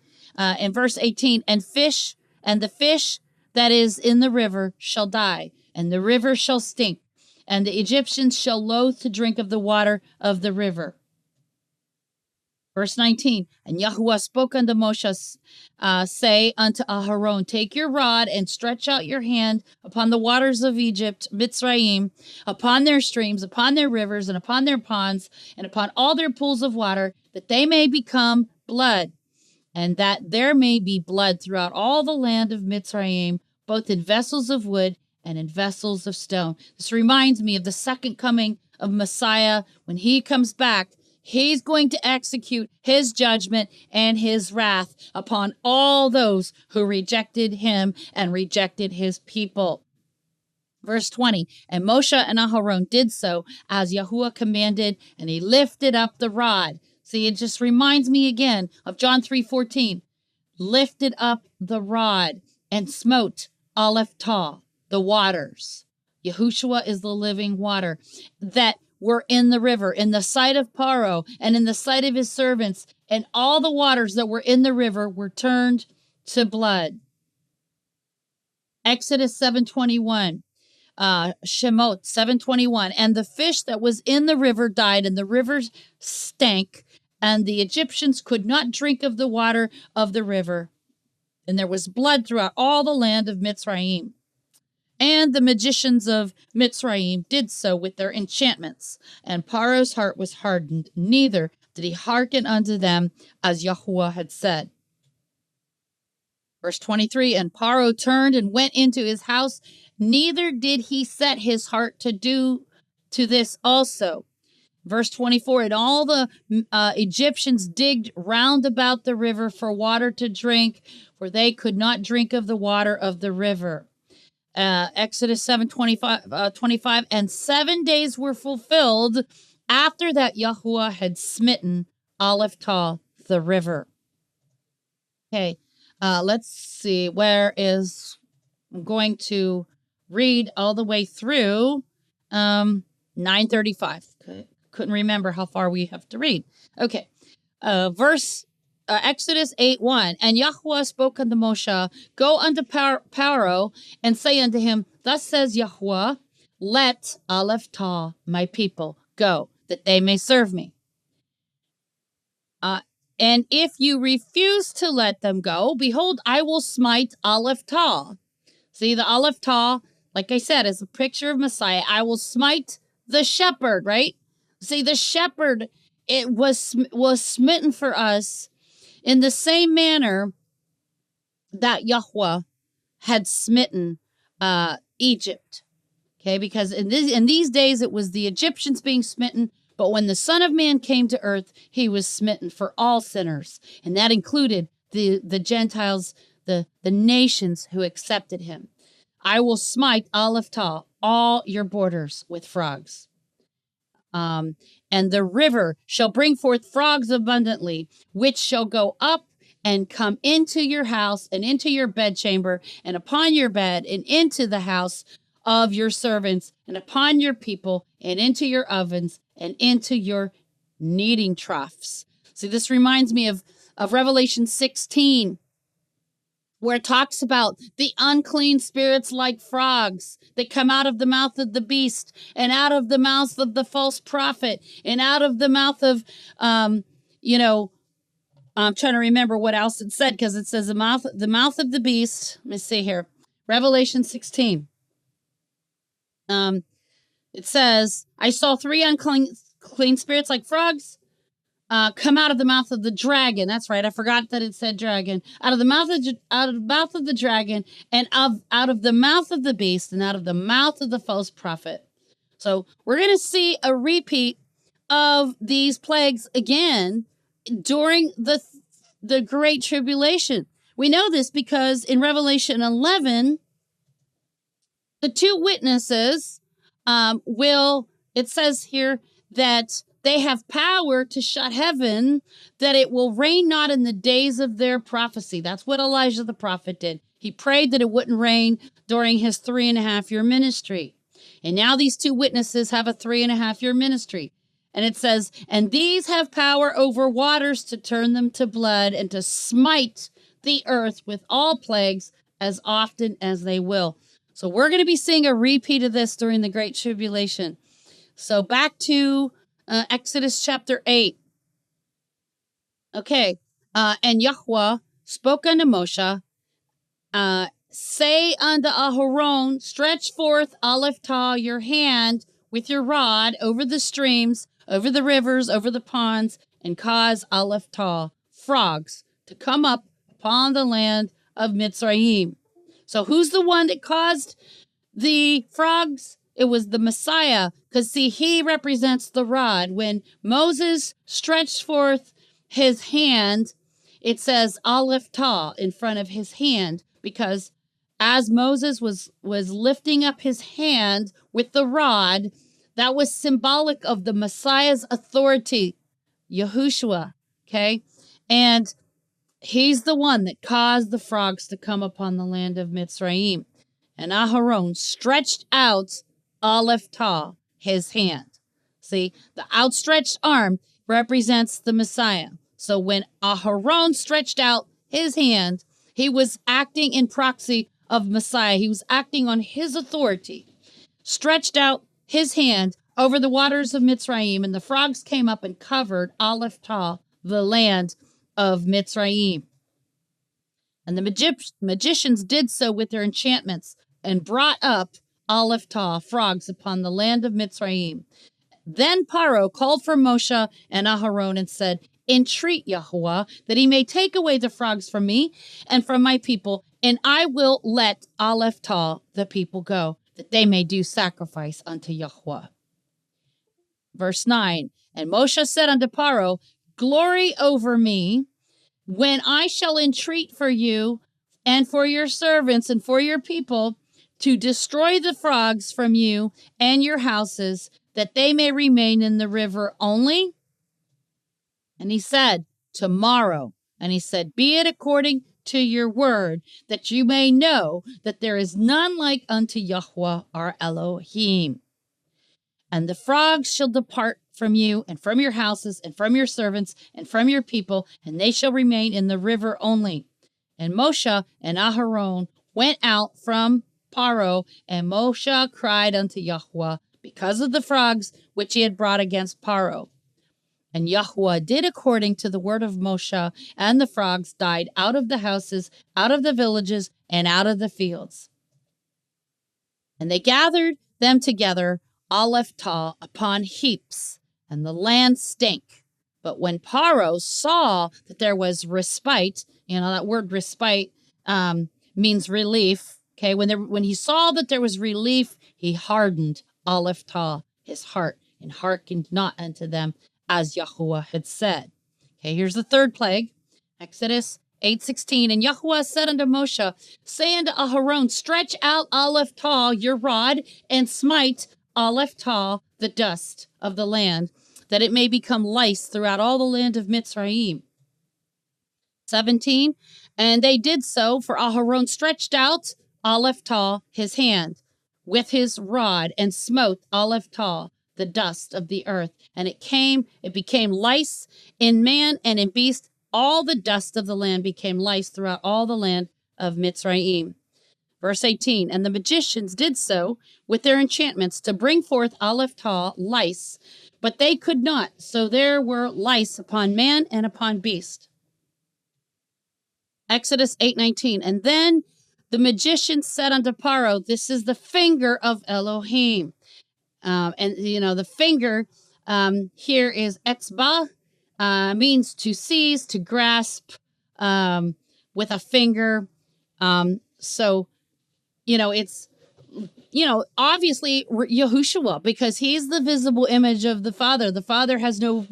In verse 18, and the fish that is in the river shall die, and the river shall stink, and the Egyptians shall loathe to drink of the water of the river. Verse 19, and Yahuwah spoke unto Moshe, say unto Aharon, take your rod and stretch out your hand upon the waters of Egypt, Mitzrayim, upon their streams, upon their rivers, and upon their ponds, and upon all their pools of water, that they may become blood, and that there may be blood throughout all the land of Mitzrayim, both in vessels of wood and in vessels of stone. This reminds me of the second coming of Messiah. When he comes back, he's going to execute his judgment and his wrath upon all those who rejected him and rejected his people. Verse 20, and Moshe and Aharon did so as Yahuwah commanded, and he lifted up the rod. See, it just reminds me again of John 3:14. Lifted up the rod and smote Aleph Tah, the waters. Yahushua is the living water that were in the river, in the sight of Paro and in the sight of his servants, and all the waters that were in the river were turned to blood. Exodus 7:21. Shemot 7:21, and the fish that was in the river died, and the river stank, and the Egyptians could not drink of the water of the river, and there was blood throughout all the land of Mitzrayim. And the magicians of Mitzrayim did so with their enchantments, and Paro's heart was hardened, neither did he hearken unto them as Yahuwah had said. Verse 23, and Paro turned and went into his house, neither did he set his heart to do to this also. Verse 24, and all the Egyptians digged round about the river for water to drink, for they could not drink of the water of the river. Exodus 7:25, and 7 days were fulfilled after that Yahuwah had smitten Aleph Tah, the river. Okay, let's see, I'm going to read all the way through 9:35. Okay. Couldn't remember how far we have to read. Okay, Exodus 8:1, and Yahuwah spoke unto Moshe, go unto Paro and say unto him, thus says Yahuwah, let Aleph Tah, my people, go, that they may serve me. And if you refuse to let them go, behold, I will smite Aleph Tah. See, the Aleph Tah, like I said, is a picture of Messiah. I will smite the shepherd, right? See, the shepherd, it was smitten for us in the same manner that Yahuwah had smitten Egypt. Okay, because in these days it was the Egyptians being smitten, but when the Son of Man came to earth, he was smitten for all sinners, and that included the Gentiles, the nations who accepted him. I will smite Aleph Tah, all your borders, with frogs. And the river shall bring forth frogs abundantly, which shall go up and come into your house and into your bedchamber and upon your bed and into the house of your servants and upon your people and into your ovens and into your kneading troughs. See, this reminds me of Revelation 16, where it talks about the unclean spirits like frogs that come out of the mouth of the beast and out of the mouth of the false prophet and out of the mouth of, I'm trying to remember what else it said, because it says the mouth of the beast. Let me see here. Revelation 16. It says, I saw three unclean spirits like frogs come out of the mouth of the dragon. That's right. I forgot that it said dragon. Out of the mouth of the dragon, and out of the mouth of the beast, and out of the mouth of the false prophet. So we're going to see a repeat of these plagues again during the Great Tribulation. We know this because in Revelation 11, the two witnesses it says here that they have power to shut heaven, that it will rain not in the days of their prophecy. That's what Elijah the prophet did. He prayed that it wouldn't rain during his 3.5-year ministry. And now these two witnesses have a 3.5-year ministry. And it says, and these have power over waters to turn them to blood and to smite the earth with all plagues as often as they will. So we're going to be seeing a repeat of this during the Great Tribulation. So back to Exodus chapter 8. Okay. And Yahweh spoke unto Moshe, say unto Aharon, stretch forth Aleph Tah your hand with your rod over the streams, over the rivers, over the ponds, and cause Aleph Tah, frogs, to come up upon the land of Mitzrayim. So who's the one that caused the frogs? It was the Messiah, because see, he represents the rod. When Moses stretched forth his hand, it says Aleph Tah in front of his hand, because as Moses was lifting up his hand with the rod, that was symbolic of the Messiah's authority, Yahushua, okay? And he's the one that caused the frogs to come upon the land of Mitzrayim. And Aharon stretched out Aleph Tah, his hand. See, the outstretched arm represents the Messiah. So when Aharon stretched out his hand, he was acting in proxy of Messiah. He was acting on his authority. Stretched out his hand over the waters of Mitzrayim, and the frogs came up and covered Aleph Tah, the land of Mitzrayim. And the magicians did so with their enchantments and brought up Aleph Tah, frogs, upon the land of Mitzrayim. Then Paro called for Moshe and Aharon and said, entreat Yahuwah that he may take away the frogs from me and from my people, and I will let Aleph Tah, the people, go, that they may do sacrifice unto Yahuwah. Verse 9, and Moshe said unto Paro, glory over me when I shall entreat for you and for your servants and for your people to destroy the frogs from you and your houses, that they may remain in the river only. And he said, tomorrow. And he said, be it according to your word, that you may know that there is none like unto Yahweh our Elohim. And the frogs shall depart from you and from your houses and from your servants and from your people, and they shall remain in the river only. And Moshe and Aharon went out from Paro, and Moshe cried unto Yahweh because of the frogs which he had brought against Paro. And Yahweh did according to the word of Moshe, and the frogs died out of the houses, out of the villages, and out of the fields. And they gathered them together, Aleph Tah, upon heaps, and the land stank. But when Paro saw that there was respite, that word respite means relief. Okay, when he saw that there was relief, he hardened Aleph Tah, his heart, and hearkened not unto them, as Yahuwah had said. Okay, here's the third plague, Exodus 8:16. And Yahuwah said unto Moshe, say unto Aharon, stretch out Aleph Tah, your rod, and smite Aleph Tah, the dust of the land, that it may become lice throughout all the land of Mitzrayim. 17. And they did so, for Aharon stretched out Aleph Tah, his hand, with his rod, and smote Aleph Tah, the dust of the earth. And it became lice in man and in beast. All the dust of the land became lice throughout all the land of Mitzrayim. Verse 18, and the magicians did so with their enchantments to bring forth Aleph Tah, lice, but they could not. So there were lice upon man and upon beast. Exodus 8:19, and then The magician said unto Paro, this is the finger of Elohim. And, the finger here is etzba, means to seize, to grasp with a finger. So, it's, obviously Yahushua, because he's the visible image of the Father. The Father has no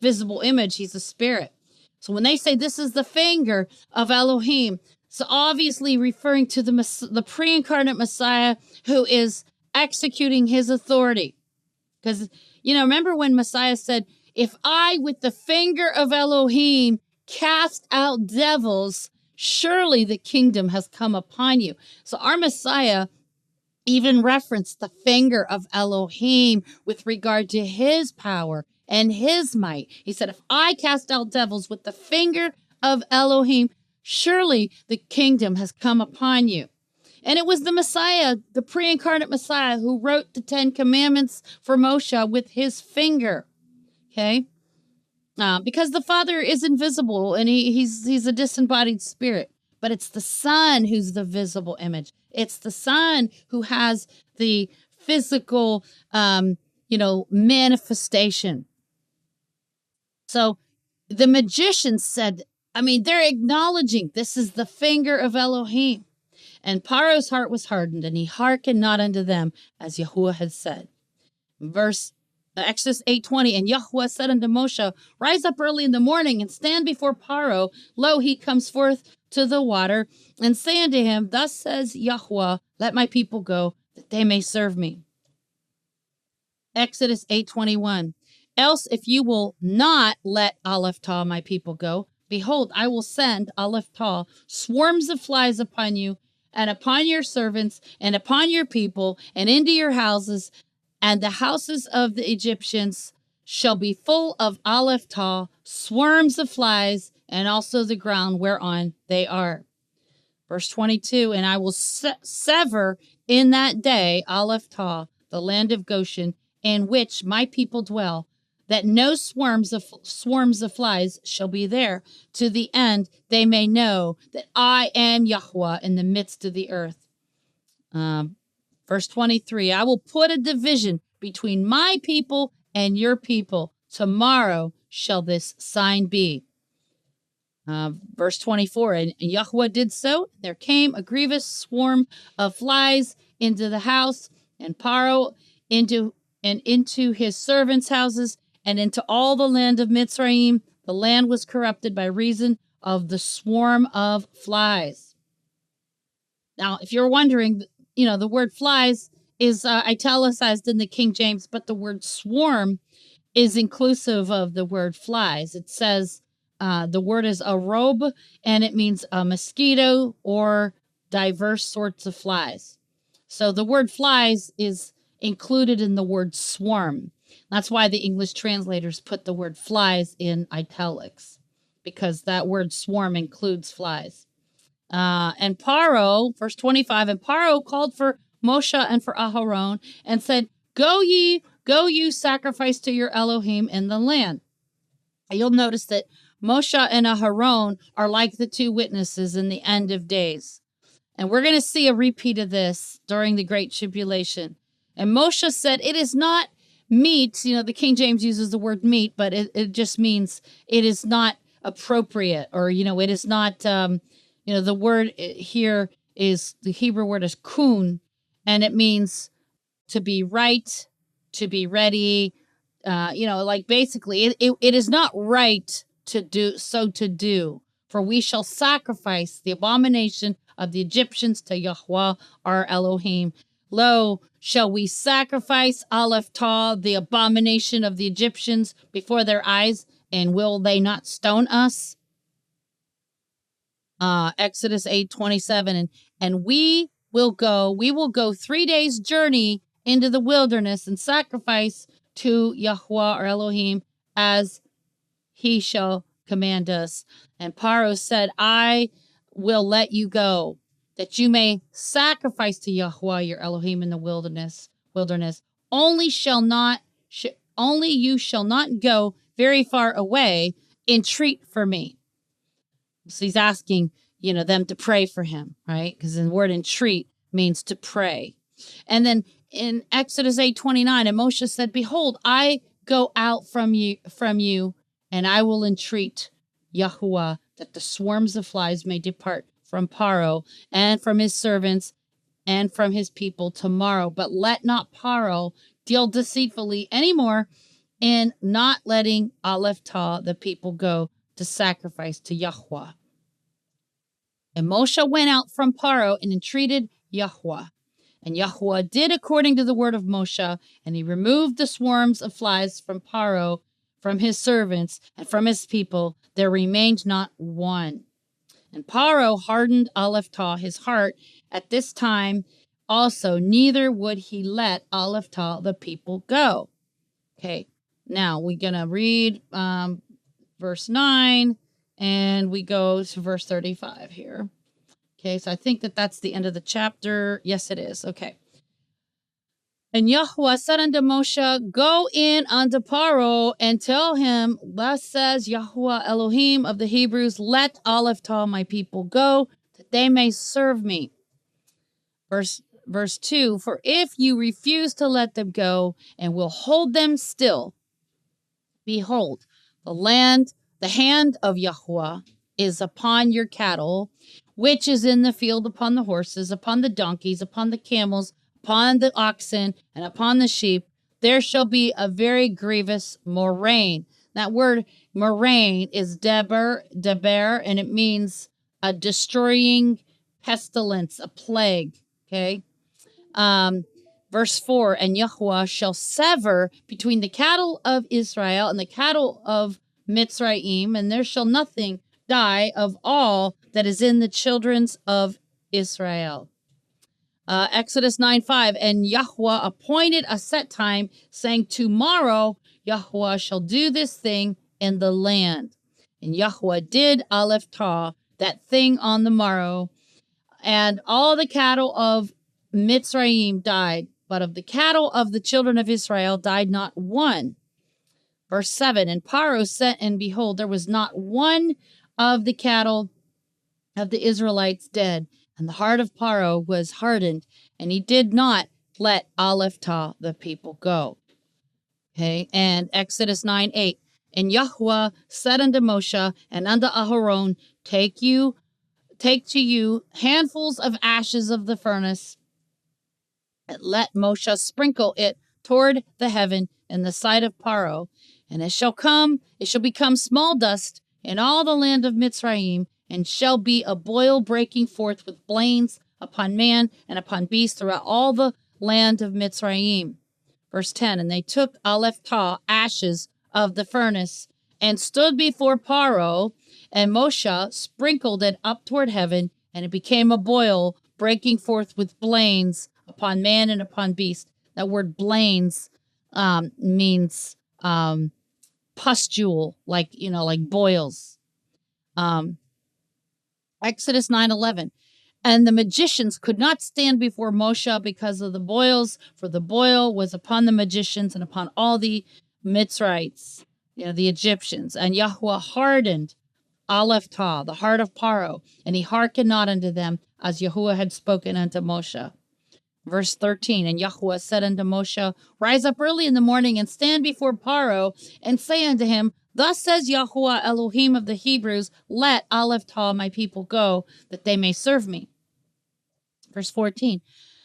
visible image. He's a spirit. So when they say this is the finger of Elohim, so obviously referring to the pre-incarnate Messiah who is executing his authority. Because, remember when Messiah said, if I with the finger of Elohim cast out devils, surely the kingdom has come upon you. So our Messiah even referenced the finger of Elohim with regard to his power and his might. He said, if I cast out devils with the finger of Elohim, surely the kingdom has come upon you. And it was the Messiah, the pre-incarnate Messiah, who wrote the 10 Commandments for Moshe with his finger. Okay? Because the Father is invisible and he's a disembodied spirit. But it's the Son who's the visible image. It's the Son who has the physical, manifestation. So the magician said, they're acknowledging this is the finger of Elohim. And Paro's heart was hardened, and he hearkened not unto them, as Yahuwah had said. Exodus 8:20, and Yahuwah said unto Moshe, rise up early in the morning, and stand before Paro. Lo, he comes forth to the water, and say unto him, thus says Yahuwah, let my people go, that they may serve me. Exodus 8:21, else if you will not let Aleph Tah, my people, go, behold, I will send Aleph Tah, swarms of flies upon you, and upon your servants, and upon your people, and into your houses, and the houses of the Egyptians shall be full of Aleph Tah, swarms of flies, and also the ground whereon they are. Verse 22, and I will sever in that day Aleph Tah, the land of Goshen, in which my people dwell, that no swarms of flies shall be there, to the end they may know that I am Yahuwah in the midst of the earth. Verse 23, I will put a division between my people and your people. Tomorrow shall this sign be. Verse 24, and Yahuwah did so. There came a grievous swarm of flies into the house, and Paro into his servants' houses, and into all the land of Mitzrayim. The land was corrupted by reason of the swarm of flies. Now, if you're wondering, the word flies is italicized in the King James, but the word swarm is inclusive of the word flies. It says the word is arob, and it means a mosquito or diverse sorts of flies. So the word flies is included in the word swarm. That's why the English translators put the word flies in italics, because that word swarm includes flies. And Paro, verse 25, and Paro called for Moshe and for Aharon and said, go you sacrifice to your Elohim in the land. And you'll notice that Moshe and Aharon are like the two witnesses in the end of days. And we're going to see a repeat of this during the Great Tribulation. And Moshe said, it is not meat. The King James uses the word meat, but it just means it is not appropriate, or, it is not, the word here is, the Hebrew word is kun, and it means to be right, to be ready, basically it is not right to do, for we shall sacrifice the abomination of the Egyptians to Yahuwah our Elohim. Lo, shall we sacrifice Aleph Tah, the abomination of the Egyptians, before their eyes, and will they not stone us? Exodus 8:27, and we will go 3 days journey into the wilderness and sacrifice to Yahuwah our Elohim as he shall command us. And Paro said, I will let you go, that you may sacrifice to Yahuwah your Elohim in the wilderness. Only you shall not go very far away. Entreat for me. So he's asking them to pray for him, right? Because the word entreat means to pray. And then in Exodus 8:29, and Moshe said, behold, I go out from you, and I will entreat Yahuwah that the swarms of flies may depart from Paro and from his servants and from his people tomorrow. But let not Paro deal deceitfully anymore in not letting Aleph Tah, the people, go to sacrifice to Yahuwah. And Moshe went out from Paro and entreated Yahuwah. And Yahuwah did according to the word of Moshe, and he removed the swarms of flies from Paro, from his servants, and from his people. There remained not one. And Paro hardened Aleph Tah, his heart, at this time also, neither would he let Aleph Tah, the people, go. Okay, now we're going to read verse 9, and we go to verse 35 here. Okay, so I think that's the end of the chapter. Yes, it is. Okay. And Yahuwah said unto Moshe, go in unto Paro and tell him, thus says Yahuwah Elohim of the Hebrews, let Aleph Tah my people go, that they may serve me. Verse 2, for if you refuse to let them go and will hold them still, behold, the hand of Yahuwah is upon your cattle, which is in the field, upon the horses, upon the donkeys, upon the camels, upon the oxen, and upon the sheep. There shall be a very grievous murrain. That word murrain is deber, and it means a destroying pestilence, a plague. Okay. Verse 4, and Yahuwah shall sever between the cattle of Israel and the cattle of Mitzrayim, and there shall nothing die of all that is in the children of Israel. Exodus 9:5, and Yahuwah appointed a set time, saying, tomorrow Yahuwah shall do this thing in the land. And Yahuwah did Aleph Tah, that thing on the morrow, and all the cattle of Mitzrayim died, but of the cattle of the children of Israel died not one. Verse 7, and Paro sent, and behold, there was not one of the cattle of the Israelites dead. And the heart of Paro was hardened, and he did not let Aleph Tah, the people, go. Okay, and Exodus 9:8, and Yahuwah said unto Moshe and unto Aharon, take to you handfuls of ashes of the furnace, and let Moshe sprinkle it toward the heaven in the sight of Paro, and it shall become small dust in all the land of Mitzrayim, and shall be a boil breaking forth with blains upon man and upon beast throughout all the land of Mitzrayim. Verse 10, and they took Aleph Tah, ashes of the furnace, and stood before Paro, and Moshe sprinkled it up toward heaven, and it became a boil breaking forth with blains upon man and upon beast. That word blains means pustule, like boils. Exodus 9:11, and the magicians could not stand before Moshe because of the boils, for the boil was upon the magicians and upon all the Mitzrites, the Egyptians. And Yahuwah hardened Aleph Tah, the heart of Paro, and he hearkened not unto them, as Yahuwah had spoken unto Moshe. Verse 13, and Yahuwah said unto Moshe, rise up early in the morning and stand before Paro, and say unto him, thus says Yahuwah Elohim of the Hebrews, let Aleph Tah my people go, that they may serve me. Verse 14,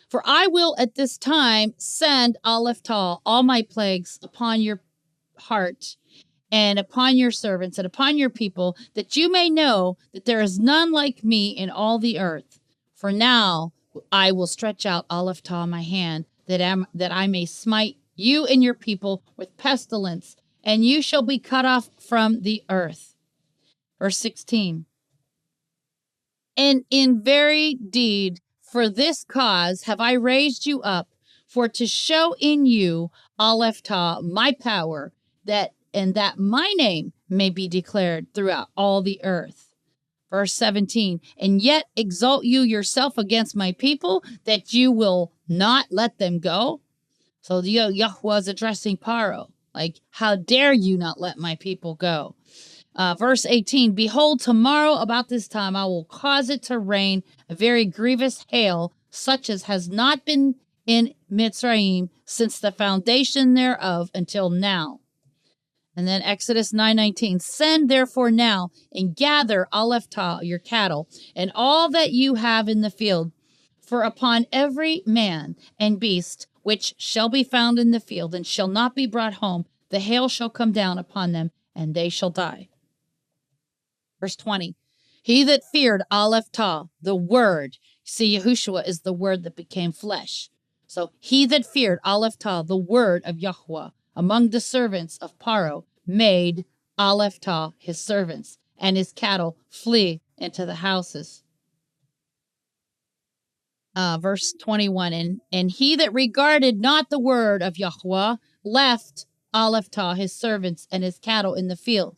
for I will at this time send Aleph Tah all my plagues upon your heart, and upon your servants, and upon your people, that you may know that there is none like me in all the earth. For now I will stretch out Aleph Tah my hand, that I may smite you and your people with pestilence, and you shall be cut off from the earth. Verse 16, and in very deed for this cause have I raised you up, for to show in you, Aleph Tah, my power, that my name may be declared throughout all the earth. Verse 17, and yet exalt you yourself against my people, that you will not let them go. So Yahuwah is addressing Paro, like, how dare you not let my people go? Verse 18, behold, tomorrow about this time I will cause it to rain a very grievous hail, such as has not been in Mitzrayim since the foundation thereof until now. And then Exodus 9:19, send therefore now and gather Alephah, your cattle, and all that you have in the field. For upon every man and beast which shall be found in the field and shall not be brought home, the hail shall come down upon them, and they shall die. Verse 20, he that feared Alephah, the word, see, Yahushua is the word that became flesh. So he that feared Alephah, the word of Yahuwah, among the servants of Paro, made Alephah his servants, and his cattle flee into the houses. Verse 21, and he that regarded not the word of Yahuwah left Alephah his servants and his cattle in the field.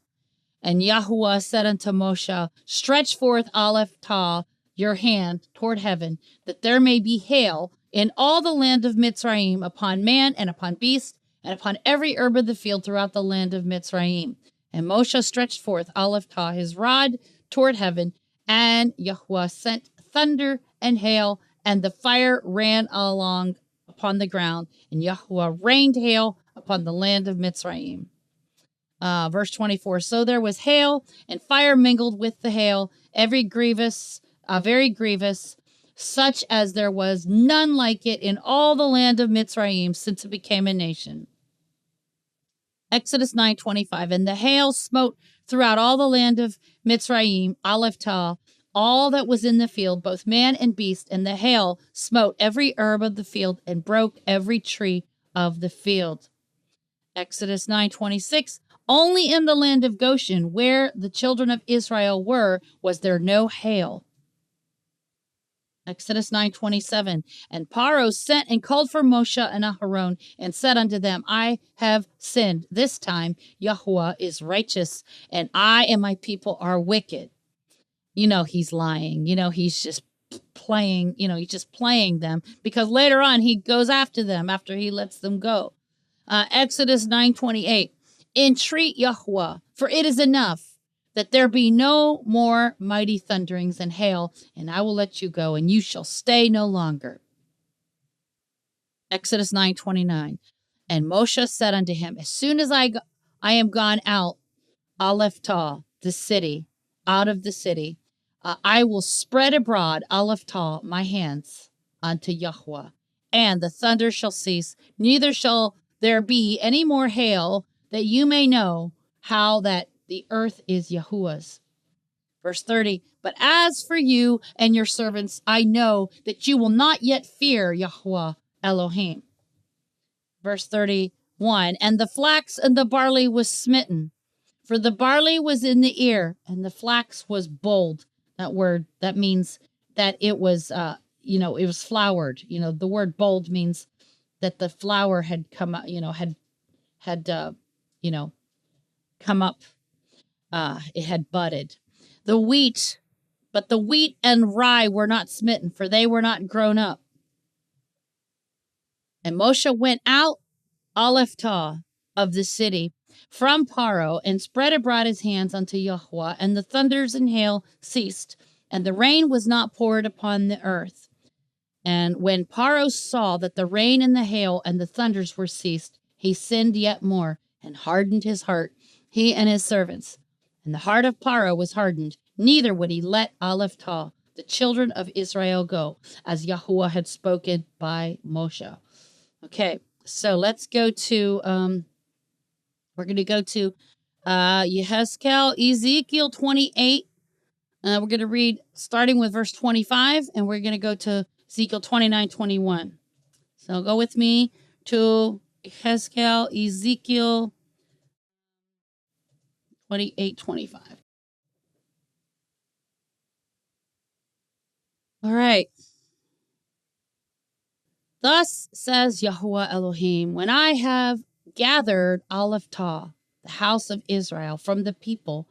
And Yahuwah said unto Moshe, stretch forth Alephah your hand toward heaven, that there may be hail in all the land of Mitzrayim, upon man and upon beast, and upon every herb of the field throughout the land of Mitzrayim. And Moshe stretched forth Alephah his rod toward heaven, and Yahuwah sent thunder and hail, and the fire ran along upon the ground, and Yahuwah rained hail upon the land of Mitzrayim. Verse 24, so there was hail, and fire mingled with the hail, very grievous, such as there was none like it in all the land of Mitzrayim since it became a nation. Exodus 9:25, and the hail smote throughout all the land of Mitzrayim, Alephah, all that was in the field, both man and beast, and the hail smote every herb of the field and broke every tree of the field. Exodus 9:26, only in the land of Goshen, where the children of Israel were, was there no hail. Exodus 9:27, and Paro sent and called for Moshe and Aharon, and said unto them, I have sinned. This time Yahuwah is righteous, and I and my people are wicked. You know he's lying. You know he's just playing, he's just playing them, because later on he goes after them after he lets them go. Exodus 9:28, entreat Yahuwah, for it is enough that there be no more mighty thunderings and hail, and I will let you go, and you shall stay no longer. Exodus 9:29, and Moshe said unto him, as soon as I am gone out, Alephah, the city, out of the city, I will spread abroad Alephah my hands unto Yahuwah, and the thunder shall cease, neither shall there be any more hail, that you may know how that the earth is Yahuwah's. Verse 30, but as for you and your servants, I know that you will not yet fear Yahuwah Elohim. Verse 31, and the flax and the barley was smitten, for the barley was in the ear, and the flax was bold. That word, that means that it was, it was floured. The word bold means that the flour had come up, come up. It had budded. But the wheat and rye were not smitten, for they were not grown up. And Moshe went out, Alephah of the city, from Paro, and spread abroad his hands unto Yahuwah, and the thunders and hail ceased, and the rain was not poured upon the earth. And when Paro saw that the rain and the hail and the thunders were ceased, he sinned yet more, and hardened his heart, he and his servants. And the heart of Paro was hardened, neither would he let Alephah, the children of Israel, go, as Yahuwah had spoken by Moshe. Okay, so let's go to, we're going to go to Ezekiel 28. We're going to read starting with verse 25, and we're going to go to Ezekiel 29:21. So go with me to Ezekiel 28:25. All right. Thus says Yahuwah Elohim, when I have gathered Alephah, the house of Israel, from the people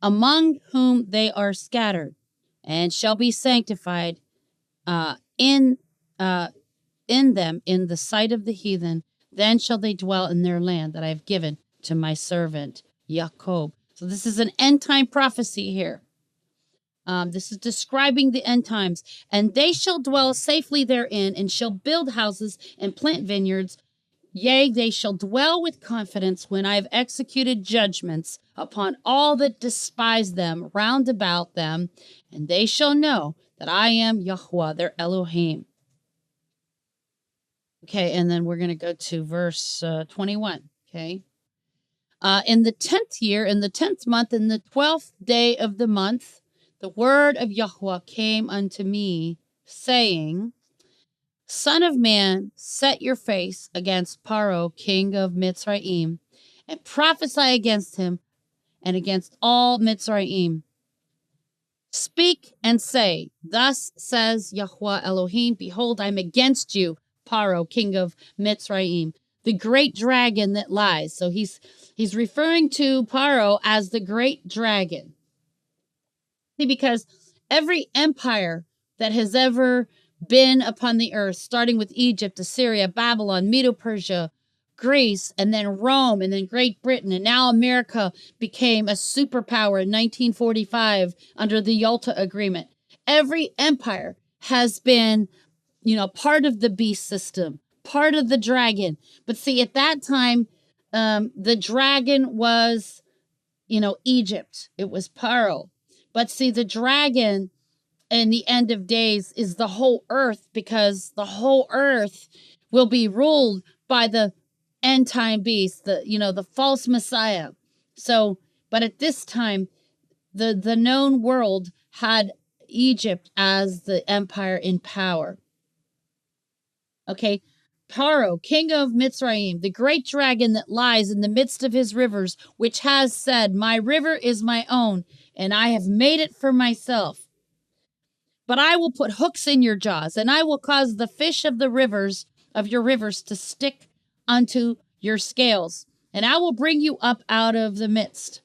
among whom they are scattered, and shall be sanctified in them in the sight of the heathen, then shall they dwell in their land that I have given to my servant Jacob, So this is an end time prophecy here. This is describing the end times. And they shall dwell safely therein, and shall build houses and plant vineyards. Yea, they shall dwell with confidence when I have executed judgments upon all that despise them round about them. And they shall know that I am Yahweh, their Elohim. Okay, and then we're going to go to verse 21. Okay. In the 10th year, in the 10th month, in the 12th day of the month, the word of Yahweh came unto me, saying, Son of man, set your face against Paro, king of Mitzrayim, and prophesy against him and against all Mitzrayim. Speak and say, Thus says Yahweh Elohim, Behold, I am against you, Paro, king of Mitzrayim, the great dragon that lies. So he's referring to Paro as the great dragon. See, because every empire that has ever been upon the earth, starting with Egypt, Assyria, Babylon, Medo-Persia, Greece, and then Rome, and then Great Britain, and now America became a superpower in 1945 under the Yalta Agreement. Every empire has been, part of the beast system, part of the dragon. But see, at that time, the dragon was, Egypt. It was Paro. But see, the dragon in the end of days is the whole earth, because the whole earth will be ruled by the end time beast, the false Messiah. So, but at this time, the known world had Egypt as the empire in power. Okay, Paro, king of Mitzrayim, the great dragon that lies in the midst of his rivers, which has said, My river is my own, and I have made it for myself. But I will put hooks in your jaws, and I will cause the fish of your rivers to stick unto your scales. And I will bring you up out of the midst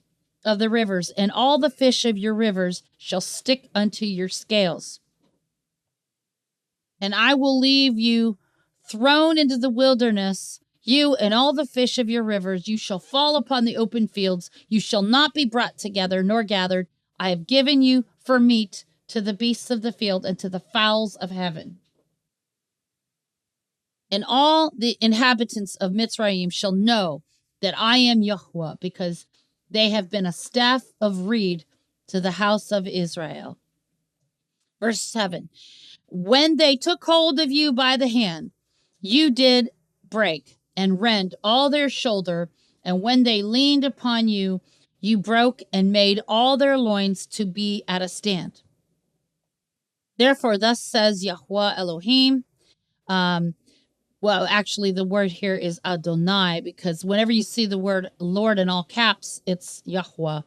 of the rivers, and all the fish of your rivers shall stick unto your scales. And I will leave you thrown into the wilderness, you and all the fish of your rivers. You shall fall upon the open fields. You shall not be brought together nor gathered. I have given you for meat to the beasts of the field and to the fowls of heaven. And all the inhabitants of Mitzrayim shall know that I am Yahweh, because they have been a staff of reed to the house of Israel. Verse 7, When they took hold of you by the hand, you did break and rend all their shoulder, and when they leaned upon you, you broke and made all their loins to be at a stand. Therefore, thus says Yahweh Elohim. Actually, the word here is Adonai, because whenever you see the word Lord in all caps, it's Yahweh.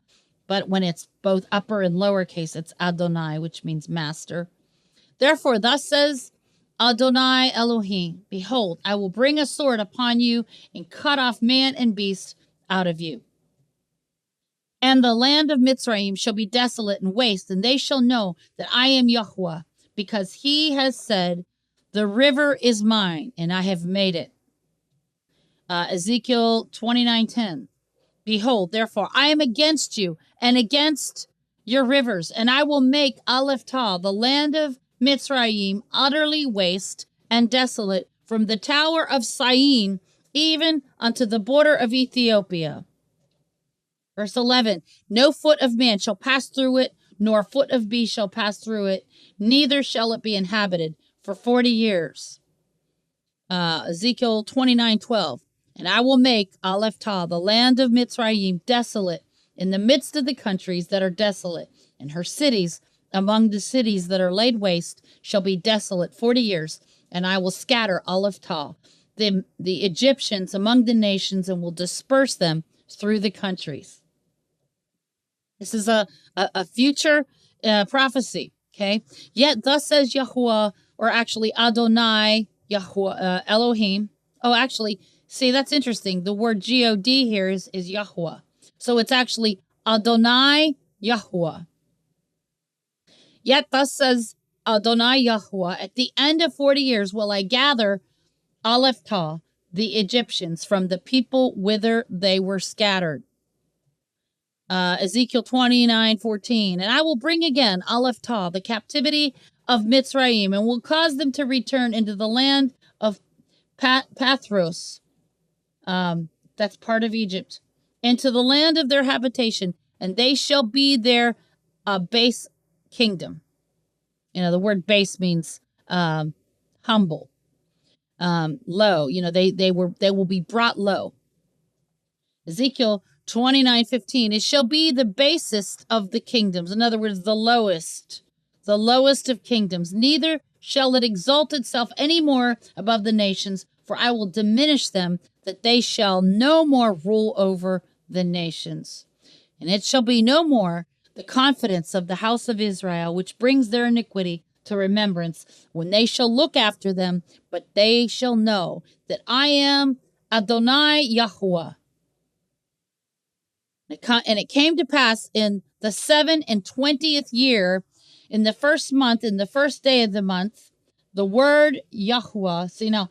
But when it's both upper and lowercase, it's Adonai, which means master. Therefore, thus says Adonai Elohim, Behold, I will bring a sword upon you and cut off man and beast out of you. And the land of Mitzrayim shall be desolate and waste, and they shall know that I am Yahweh, because he has said, The river is mine, and I have made it. Ezekiel 29:10. Behold, therefore, I am against you and against your rivers, and I will make Aleph Tah, the land of Mitzrayim, utterly waste and desolate, from the tower of Syene even unto the border of Ethiopia. Verse 11, No foot of man shall pass through it, nor foot of beast shall pass through it, neither shall it be inhabited for 40 years. Ezekiel 29:12, And I will make Aleph Tah, the land of Mitzrayim, desolate in the midst of the countries that are desolate, and her cities among the cities that are laid waste shall be desolate 40 years, and I will scatter Aleph Tah, the Egyptians among the nations, and will disperse them through the countries. This is a future prophecy, okay? Yet thus says Yahuwah, or actually Adonai, Yahweh, Elohim. Oh, actually, see, that's interesting. The word G-O-D here is Yahuwah. So it's actually Adonai, Yahuwah. Yet thus says Adonai, Yahuwah, at the end of 40 years will I gather Aleph Tah, the Egyptians, from the people whither they were scattered. Ezekiel 29:14. And I will bring again Aleph Tau, the captivity of Mitzrayim, and will cause them to return into the land of Pathros. That's part of Egypt, into the land of their habitation, and they shall be their base kingdom. The word base means humble, low. They will be brought low. Ezekiel 29:15. It shall be the basest of the kingdoms. In other words, the lowest of kingdoms. Neither shall it exalt itself any more above the nations, for I will diminish them, that they shall no more rule over the nations. And it shall be no more the confidence of the house of Israel, which brings their iniquity to remembrance, when they shall look after them, but they shall know that I am Adonai Yahuwah. And it came to pass in the 27th year, in the first month, in the first day of the month, the word Yahuwah. See, now,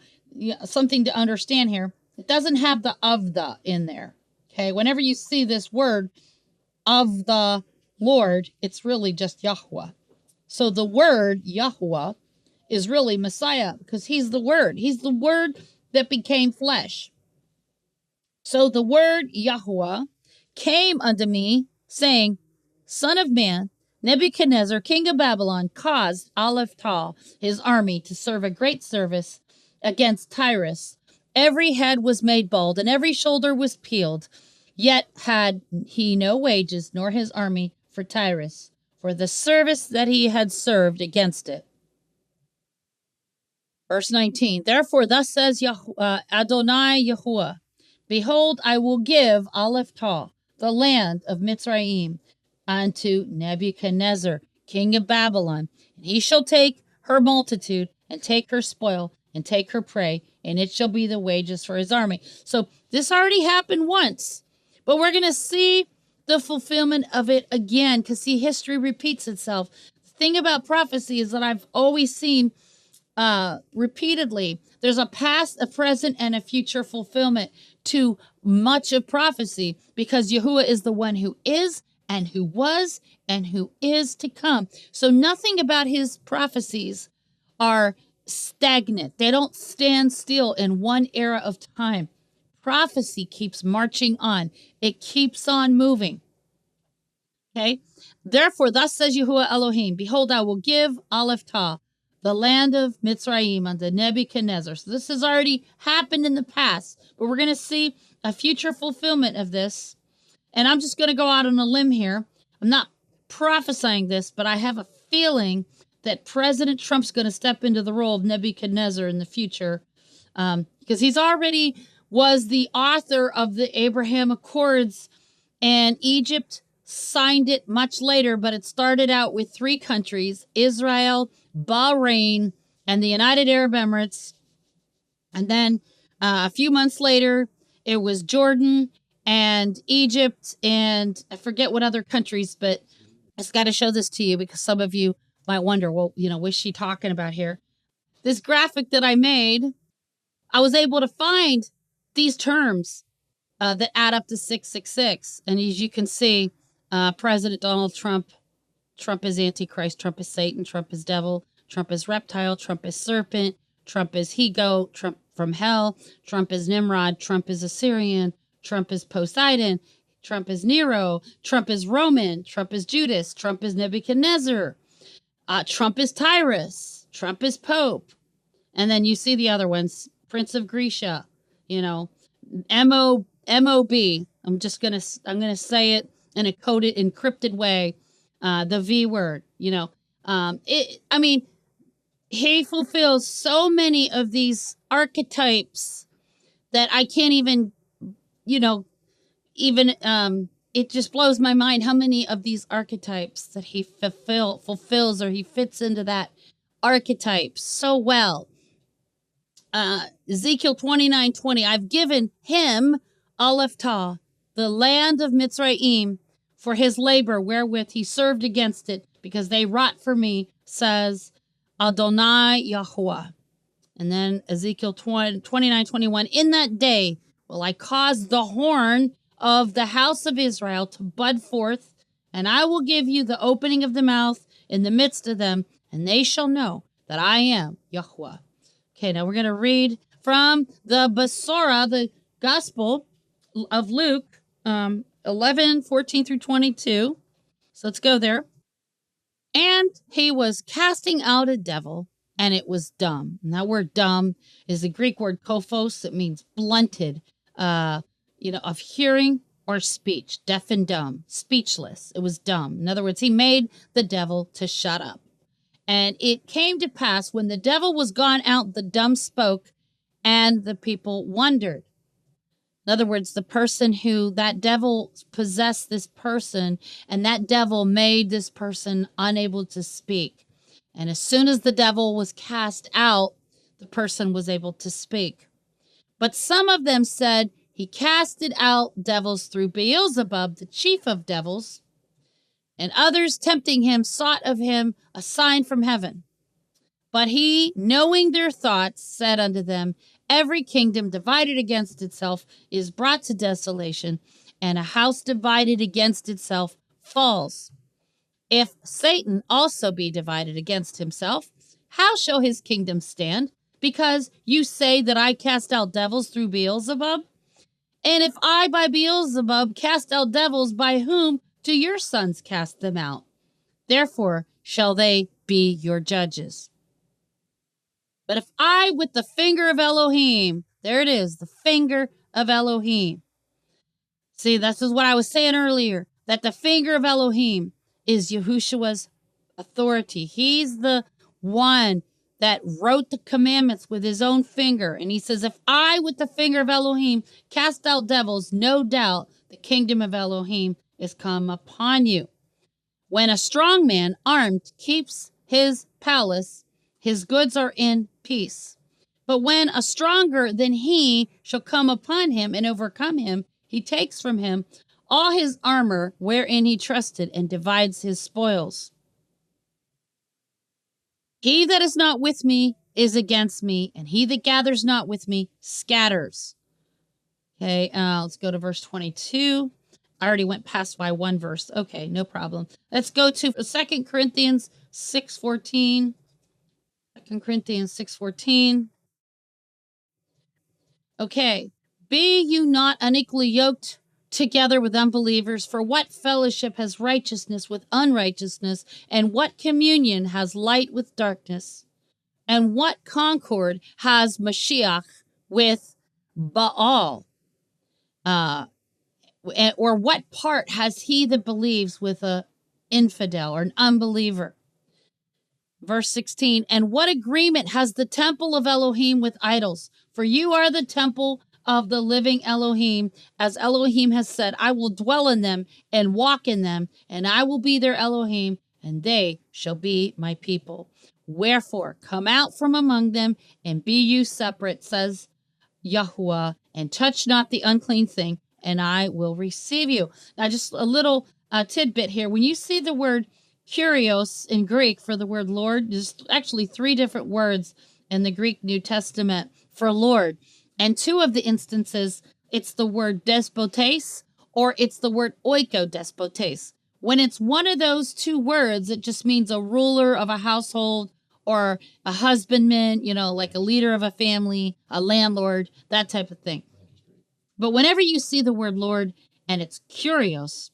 something to understand here. It doesn't have the of the in there. Okay, whenever you see this word of the Lord, it's really just Yahuwah. So the word Yahuwah is really Messiah, because he's the word. He's the word that became flesh. So the word Yahuwah came unto me, saying, Son of man, Nebuchadnezzar, king of Babylon, caused Aleph Tau, his army, to serve a great service against Tyrus. Every head was made bald, and every shoulder was peeled. Yet had he no wages, nor his army, for Tyrus, for the service that he had served against it. Verse 19. Therefore, thus says Adonai Yahuwah, Behold, I will give Aleph Tau, the land of Mitzrayim, unto Nebuchadnezzar, king of Babylon. And he shall take her multitude, and take her spoil, and take her prey, and it shall be the wages for his army. So this already happened once, but we're going to see the fulfillment of it again, because see, history repeats itself. The thing about prophecy is that I've always seen repeatedly, there's a past, a present, and a future fulfillment to much of prophecy, because Yahuwah is the one who is, and who was, and who is to come. So nothing about his prophecies are stagnant. They don't stand still in one era of time. Prophecy keeps marching on. It keeps on moving. Okay? Therefore, thus says Yahuwah Elohim, Behold, I will give Aleph Tau, the land of Mitzrayim, unto Nebuchadnezzar. So this has already happened in the past, but we're going to see a future fulfillment of this. And I'm just going to go out on a limb here. I'm not prophesying this, but I have a feeling that President Trump's going to step into the role of Nebuchadnezzar in the future, because he's already was the author of the Abraham Accords, and Egypt signed it much later, but it started out with 3 countries, Israel, Bahrain, and the United Arab Emirates. And then a few months later, it was Jordan and Egypt, and I forget what other countries, but I just got to show this to you because some of you might wonder, well, what's she talking about here? This graphic that I made, I was able to find these terms that add up to 666. And as you can see, President Donald Trump, Trump is Antichrist, Trump is Satan, Trump is devil, Trump is reptile, Trump is serpent, Trump is he-goat, Trump from hell, Trump is Nimrod, Trump is Assyrian, Trump is Poseidon, Trump is Nero, Trump is Roman, Trump is Judas, Trump is Nebuchadnezzar, Trump is Tyrus, Trump is Pope. And then you see the other ones, Prince of Grecia, M-O-B. I'm going to say it in a coded, encrypted way. The V word, he fulfills so many of these archetypes that I can't even, it just blows my mind how many of these archetypes that he fulfills, or he fits into that archetype so well. Ezekiel 29:20, I've given him Aleph Tau, the land of Mitzrayim, for his labor wherewith he served against it, because they wrought for me, says Adonai Yahuwah. And then Ezekiel 29:21, in that day will I cause the horn of the house of Israel to bud forth, and I will give you the opening of the mouth in the midst of them, and they shall know that I am Yahuwah. Okay, now we're going to read from the Besowrah, the Gospel of Luke, 11:14 through 22. So let's go there. And he was casting out a devil, and it was dumb. And that word dumb is the Greek word kophos. It means blunted, of hearing or speech, deaf and dumb, speechless. It was dumb. In other words, he made the devil to shut up. And it came to pass when the devil was gone out, the dumb spoke, and the people wondered. In other words, the person who that devil possessed this person, and that devil made this person unable to speak. And as soon as the devil was cast out, the person was able to speak. But some of them said, he casted out devils through Beelzebub, the chief of devils. And others, tempting him, sought of him a sign from heaven. But he, knowing their thoughts, said unto them, every kingdom divided against itself is brought to desolation, and a house divided against itself falls. If Satan also be divided against himself, how shall his kingdom stand? Because you say that I cast out devils through Beelzebub? And if I by Beelzebub cast out devils, by whom do your sons cast them out? Therefore shall they be your judges. But if I with the finger of Elohim, there it is, the finger of Elohim. See, this is what I was saying earlier, that the finger of Elohim is Yahushua's authority. He's the one that wrote the commandments with his own finger. And he says, if I with the finger of Elohim cast out devils, no doubt the kingdom of Elohim is come upon you. When a strong man armed keeps his palace, his goods are in peace. But when a stronger than he shall come upon him and overcome him, he takes from him all his armor wherein he trusted and divides his spoils. He that is not with me is against me, and he that gathers not with me scatters. Okay, let's go to verse 22. I already went past my one verse. Okay, no problem. Let's go to 2 Corinthians 6:14. 2 Corinthians 6:14. Okay. Be you not unequally yoked together with unbelievers, for what fellowship has righteousness with unrighteousness, and what communion has light with darkness, and what concord has Mashiach with Baal? Or what part has he that believes with an infidel or an unbeliever? Verse 16, and what agreement has the temple of Elohim with idols? For you are the temple of the living Elohim, as Elohim has said, I will dwell in them and walk in them, and I will be their Elohim, and they shall be my people. Wherefore, come out from among them, and be you separate, says Yahuwah, and touch not the unclean thing, and I will receive you. Now, just a little tidbit here. When you see the word Kyrios in Greek for the word Lord, there's actually 3 different words in the Greek New Testament for Lord. And 2 of the instances, it's the word despotes or it's the word oikodespotes. When it's one of those 2 words, it just means a ruler of a household or a husbandman, like a leader of a family, a landlord, that type of thing. But whenever you see the word Lord and it's Kyrios,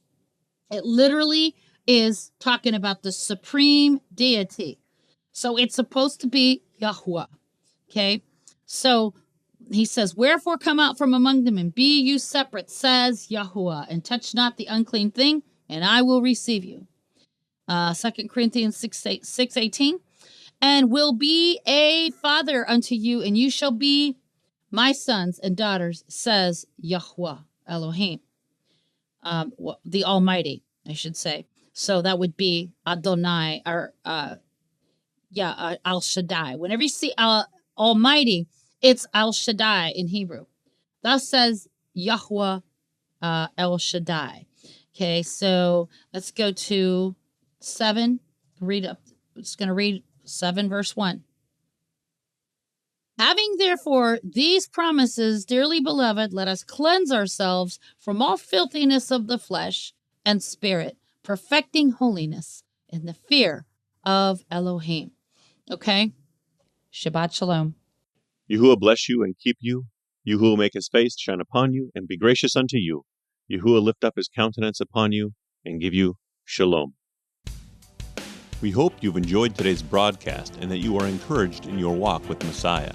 it literally is talking about the supreme deity. So it's supposed to be Yahuwah. Okay? So he says, wherefore come out from among them and be you separate, says Yahuwah, and touch not the unclean thing, and I will receive you. 2 Corinthians 6:18, and will be a father unto you, and you shall be my sons and daughters, says Yahuwah Elohim, the Almighty, I should say. So that would be Adonai, or Al Shaddai. Whenever you see Almighty, it's Al Shaddai in Hebrew. Thus says Yahuwah El Shaddai. Okay, so let's go to 7. Read up. I'm just going to read 7 verse 1. Having therefore these promises, dearly beloved, let us cleanse ourselves from all filthiness of the flesh and spirit, perfecting holiness in the fear of Elohim. Okay? Shabbat Shalom. Yahuwah bless you and keep you. Yahuwah make his face shine upon you and be gracious unto you. Yahuwah lift up his countenance upon you and give you shalom. We hope you've enjoyed today's broadcast and that you are encouraged in your walk with Messiah.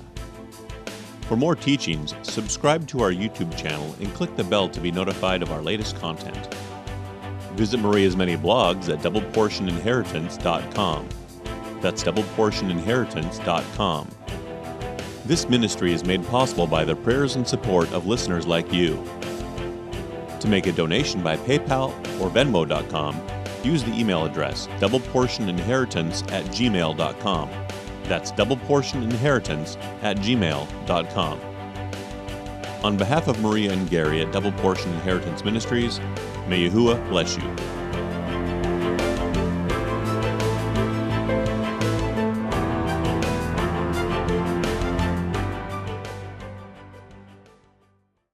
For more teachings, subscribe to our YouTube channel and click the bell to be notified of our latest content. Visit Maria's many blogs at doubleportioninheritance.com. That's doubleportioninheritance.com. This ministry is made possible by the prayers and support of listeners like you. To make a donation by PayPal or Venmo.com, use the email address doubleportioninheritance@gmail.com. That's doubleportioninheritance@gmail.com. On behalf of Maria and Gary at Double Portion Inheritance Ministries, may Yahuwah bless you.